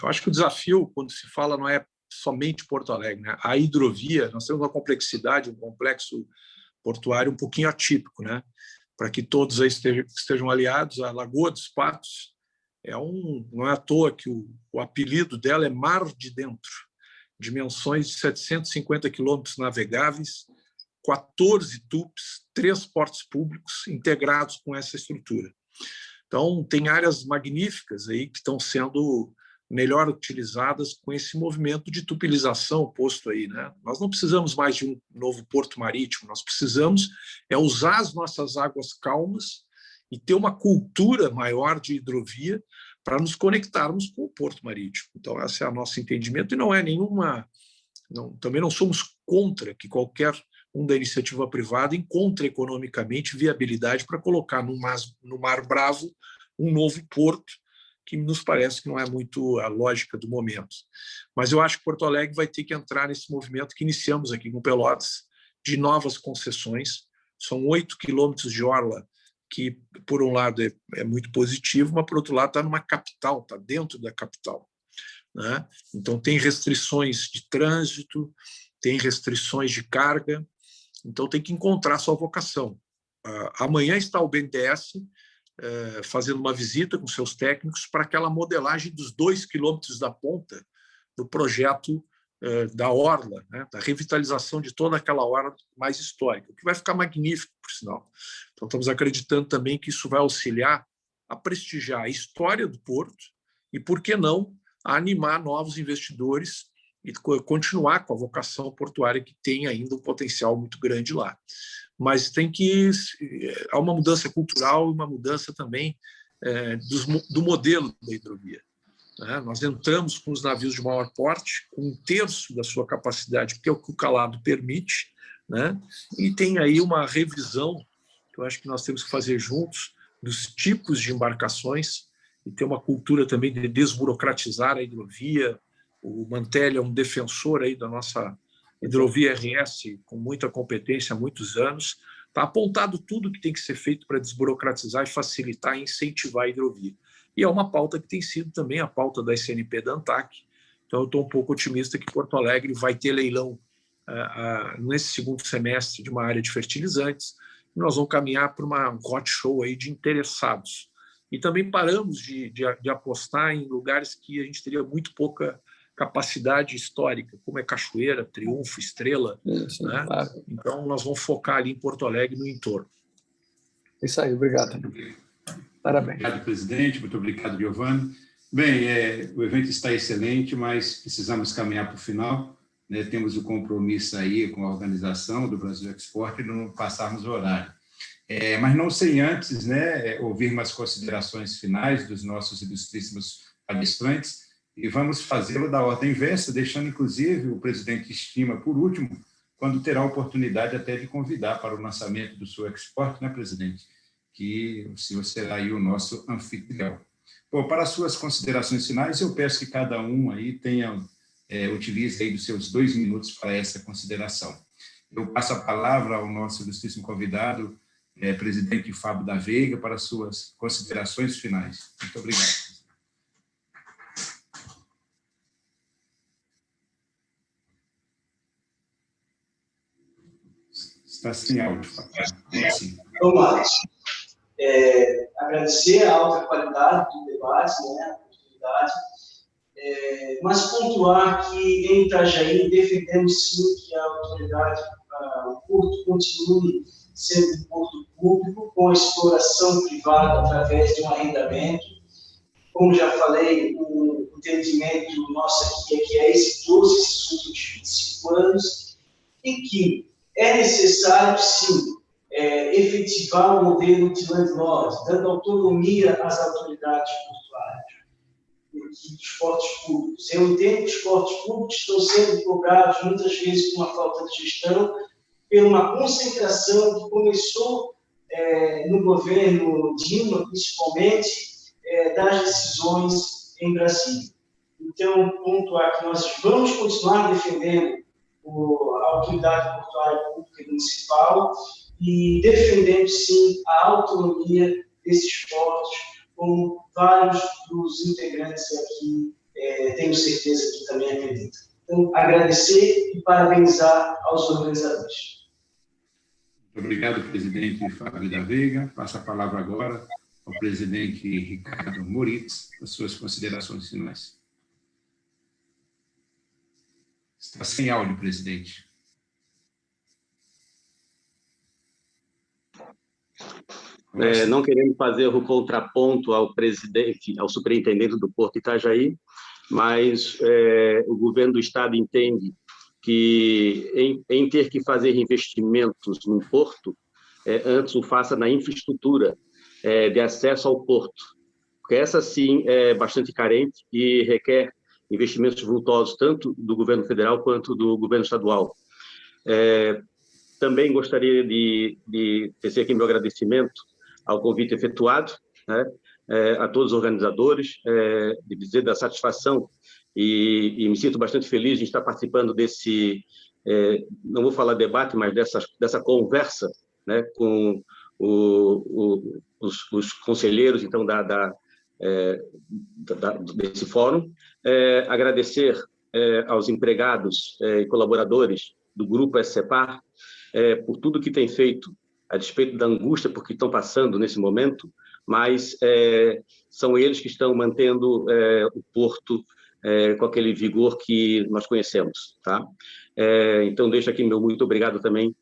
Eu acho que o desafio, quando se fala, não é somente Porto Alegre, né? A hidrovia, nós temos uma complexidade, um complexo portuário um pouquinho atípico, né? Para que todos aí estejam aliados. A Lagoa dos Patos não é à toa que o apelido dela é Mar de Dentro, dimensões de 750 quilômetros navegáveis, 14 TUPs, 3 portos públicos integrados com essa estrutura. Então, tem áreas magníficas aí que estão sendo melhor utilizadas com esse movimento de tupilização posto aí, né? Nós não precisamos mais de um novo porto marítimo, nós precisamos usar as nossas águas calmas e ter uma cultura maior de hidrovia para nos conectarmos com o porto marítimo. Então, esse é o nosso entendimento, e não é também não somos contra que qualquer da iniciativa privada encontre economicamente viabilidade para colocar no Mar Bravo um novo porto, que nos parece que não é muito a lógica do momento. Mas eu acho que Porto Alegre vai ter que entrar nesse movimento que iniciamos aqui com Pelotas, de novas concessões. São 8 quilômetros de orla, que, por um lado, é muito positivo, mas, por outro lado, está numa capital, está dentro da capital, né? Então, tem restrições de trânsito, tem restrições de carga, então tem que encontrar sua vocação. Amanhã está o BNDES fazendo uma visita com seus técnicos para aquela modelagem dos 2 quilômetros da ponta do projeto da orla, né, da revitalização de toda aquela orla mais histórica, que vai ficar magnífico, por sinal. Então, estamos acreditando também que isso vai auxiliar a prestigiar a história do porto e, por que não, a animar novos investidores e continuar com a vocação portuária, que tem ainda um potencial muito grande lá. Mas há uma mudança cultural e uma mudança também do modelo da hidrovia, né? Nós entramos com os navios de maior porte, com 1/3 da sua capacidade, que é o que o calado permite, né? E tem aí uma revisão que eu acho que nós temos que fazer juntos dos tipos de embarcações e ter uma cultura também de desburocratizar a hidrovia. O Mantelli é um defensor aí da nossa hidrovia RS, com muita competência há muitos anos. Está apontado tudo que tem que ser feito para desburocratizar e facilitar e incentivar a hidrovia. E é uma pauta que tem sido também a pauta da SNP da ANTAC. Então, eu estou um pouco otimista que Porto Alegre vai ter leilão nesse segundo semestre de uma área de fertilizantes. E nós vamos caminhar para uma hot show aí de interessados. E também paramos de apostar em lugares que a gente teria muito pouca capacidade histórica, como é Cachoeira, Triunfo, Estrela. Sim, né? Claro. Então, nós vamos focar ali em Porto Alegre, no entorno. Isso aí, obrigado. Parabéns. Obrigado, presidente. Muito obrigado, Giovanni. Bem, o evento está excelente, mas precisamos caminhar para o final, né? Temos o compromisso aí com a organização do Brasil Export e não passarmos o horário. Mas não sem antes, né, ouvir umas considerações finais dos nossos ilustríssimos palestrantes, e vamos fazê-lo da ordem inversa, deixando, inclusive, o presidente Estima por último, quando terá a oportunidade até de convidar para o lançamento do seu Export, né, presidente? Que o senhor será aí o nosso anfitrião. Bom, para as suas considerações finais, eu peço que cada um aí utilize aí dos seus 2 minutos para essa consideração. Eu passo a palavra ao nosso ilustríssimo convidado, presidente Fábio da Veiga, para suas considerações finais. Muito obrigado. Está sem áudio, sim. Vamos lá. Agradecer a alta qualidade do debate, né, a oportunidade, mas pontuar que em Itajaí defendemos sim que a autoridade, o porto continue sendo um porto público, com exploração privada através de um arrendamento. Como já falei, o entendimento nosso aqui é que é exitoso esses últimos 25 anos e que é necessário, sim, efetivar o modelo de landlord, dando autonomia às autoridades portuárias e dos portos públicos. Eu entendo que os portos públicos estão sendo cobrados, muitas vezes, com uma falta de gestão, por uma concentração que começou no governo Dilma, principalmente, das decisões em Brasília. Então, pontuar que nós vamos continuar defendendo a autoridade portuária pública e municipal e defendendo, sim, a autonomia desses portos, como vários dos integrantes aqui, tenho certeza que também acreditam. Então, agradecer e parabenizar aos organizadores. Muito obrigado, presidente Fábio da Veiga. Passo a palavra agora ao presidente Ricardo Moritz, as suas considerações finais. Está sem áudio, presidente. Não querendo fazer o contraponto ao presidente, ao superintendente do Porto Itajaí, mas o governo do Estado entende que, em ter que fazer investimentos no porto, antes o faça na infraestrutura de acesso ao porto, porque essa, sim, é bastante carente e requer investimentos vultosos, tanto do governo federal quanto do governo estadual. Também gostaria de tecer aqui meu agradecimento ao convite efetuado, né, a todos os organizadores, de dizer da satisfação e me sinto bastante feliz de estar participando desse, não vou falar debate, mas dessa conversa, né, com os conselheiros, então, desse fórum. Agradecer aos empregados e colaboradores do Grupo SCEPAR por tudo que tem feito, a despeito da angústia por que estão passando nesse momento, mas são eles que estão mantendo o porto com aquele vigor que nós conhecemos. Tá? Então, deixo aqui meu muito obrigado também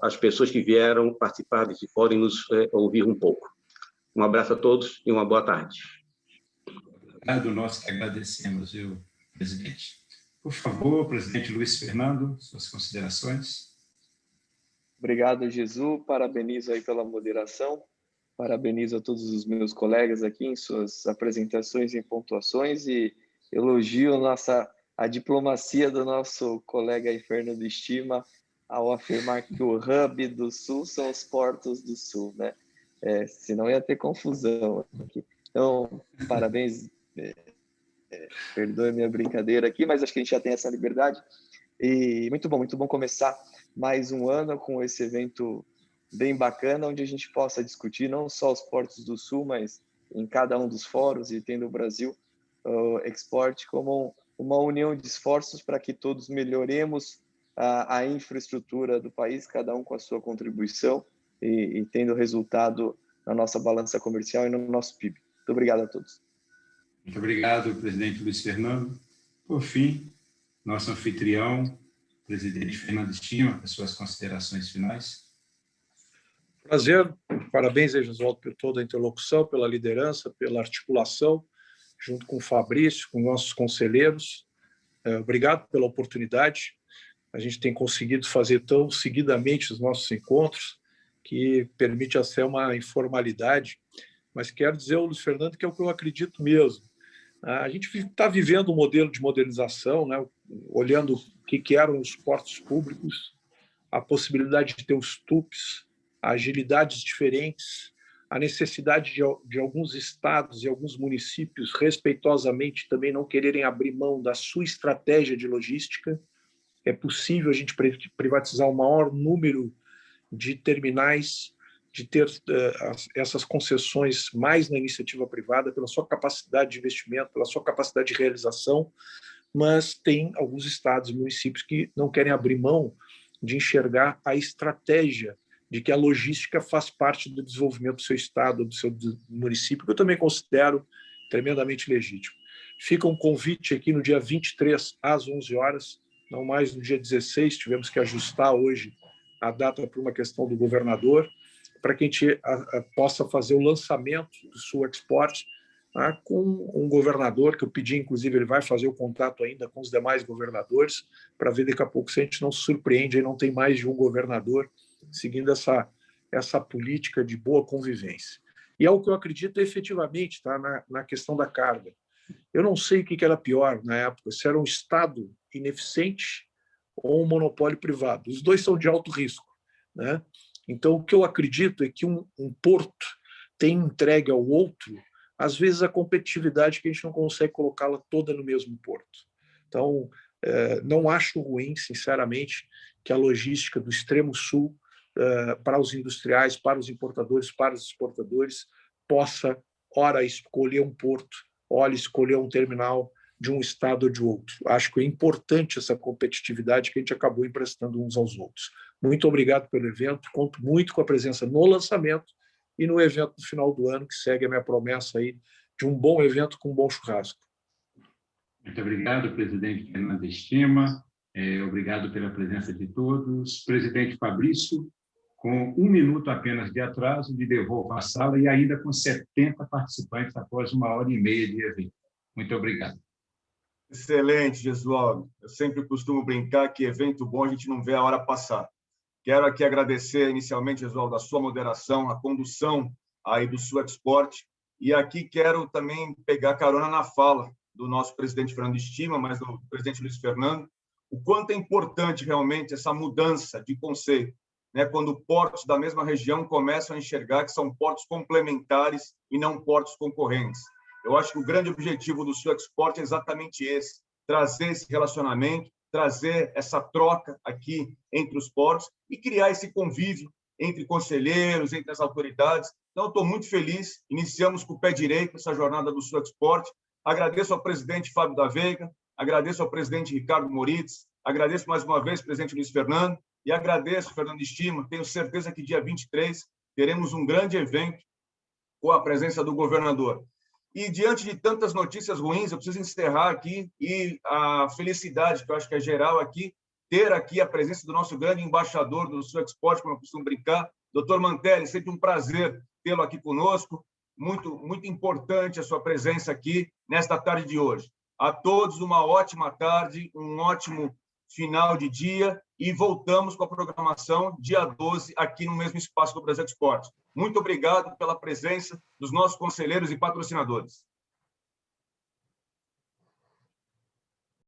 às pessoas que vieram participar desse fórum e nos ouvir um pouco. Um abraço a todos e uma boa tarde. Obrigado, nós que agradecemos, viu, presidente. Por favor, presidente Luiz Fernando, suas considerações. Obrigado, Jesus. Parabenizo aí pela moderação. Parabenizo a todos os meus colegas aqui em suas apresentações e pontuações e elogio a diplomacia do nosso colega aí, Fernando Estima, ao afirmar que o hub do Sul são os portos do Sul, né? Senão ia ter confusão aqui. Então, parabéns. Perdoe minha brincadeira aqui, mas acho que a gente já tem essa liberdade. E muito bom começar mais um ano com esse evento bem bacana, onde a gente possa discutir não só os portos do Sul, mas em cada um dos fóruns e tendo o Brasil Export como uma união de esforços para que todos melhoremos a infraestrutura do país, cada um com a sua contribuição e tendo resultado na nossa balança comercial e no nosso PIB. Muito obrigado a todos. Muito obrigado, presidente Luiz Fernando. Por fim, nosso anfitrião, presidente Fernando Estima, as suas considerações finais. Prazer, parabéns, Jesualdo, por toda a interlocução, pela liderança, pela articulação, junto com o Fabrício, com nossos conselheiros. Obrigado pela oportunidade. A gente tem conseguido fazer tão seguidamente os nossos encontros, que permite até uma informalidade, mas quero dizer ao Luiz Fernando que é o que eu acredito mesmo. A gente está vivendo um modelo de modernização, né? Olhando o que eram os portos públicos, a possibilidade de ter os TUPs, agilidades diferentes, a necessidade de alguns estados e alguns municípios respeitosamente também não quererem abrir mão da sua estratégia de logística. É possível a gente privatizar o maior número de terminais, de ter essas concessões mais na iniciativa privada, pela sua capacidade de investimento, pela sua capacidade de realização, mas tem alguns estados e municípios que não querem abrir mão de enxergar a estratégia de que a logística faz parte do desenvolvimento do seu estado, do seu município, que eu também considero tremendamente legítimo. Fica um convite aqui no dia 23, às 11 horas, não mais no dia 16, tivemos que ajustar hoje a data por uma questão do governador, para que a gente possa fazer o lançamento do Sul Export, com um governador, que eu pedi, inclusive, ele vai fazer o contato ainda com os demais governadores, para ver daqui a pouco se a gente não se surpreende e não tem mais de um governador seguindo essa política de boa convivência. E é o que eu acredito efetivamente, tá, na questão da carga. Eu não sei o que era pior na época, se era um Estado ineficiente ou um monopólio privado. Os dois são de alto risco, né? Então, o que eu acredito é que um porto tem entregue ao outro, às vezes, a competitividade que a gente não consegue colocá-la toda no mesmo porto. Então, não acho ruim, sinceramente, que a logística do extremo sul, para os industriais, para os importadores, para os exportadores, possa, ora, escolher um porto, ora, escolher um terminal de um estado ou de outro. Acho que é importante essa competitividade que a gente acabou emprestando uns aos outros. Muito obrigado pelo evento, conto muito com a presença no lançamento e no evento no final do ano, que segue a minha promessa aí de um bom evento com um bom churrasco. Muito obrigado, presidente Fernando Estima. Obrigado pela presença de todos. Presidente Fabrício, com 1 minuto apenas de atraso, me devolvo à sala e ainda com 70 participantes após 1h30 de evento. Muito obrigado. Excelente, Gesualdo. Eu sempre costumo brincar que evento bom a gente não vê a hora passar. Quero aqui agradecer inicialmente, Gesualdo, a sua moderação, a condução aí do Sul Export. E aqui quero também pegar carona na fala do nosso presidente Fernando Estima, mas do presidente Luiz Fernando, o quanto é importante realmente essa mudança de conceito, né? Quando portos da mesma região começam a enxergar que são portos complementares e não portos concorrentes. Eu acho que o grande objetivo do Sul Export é exatamente esse, trazer esse relacionamento, trazer essa troca aqui entre os portos e criar esse convívio entre conselheiros, entre as autoridades. Então, estou muito feliz. Iniciamos com o pé direito essa jornada do Sul Export. Agradeço ao presidente Fábio da Veiga, agradeço ao presidente Ricardo Moritz, agradeço mais uma vez ao presidente Luiz Fernando e agradeço, Fernando Estima. Tenho certeza que dia 23 teremos um grande evento com a presença do governador. E, diante de tantas notícias ruins, eu preciso encerrar aqui e a felicidade, que eu acho que é geral aqui, ter aqui a presença do nosso grande embaixador do Sul Export, como eu costumo brincar, Dr. Mantelli, sempre um prazer tê-lo aqui conosco. Muito, muito importante a sua presença aqui nesta tarde de hoje. A todos uma ótima tarde, um ótimo final de dia e voltamos com a programação dia 12 aqui no mesmo espaço do Brasil Export. Muito obrigado pela presença dos nossos conselheiros e patrocinadores.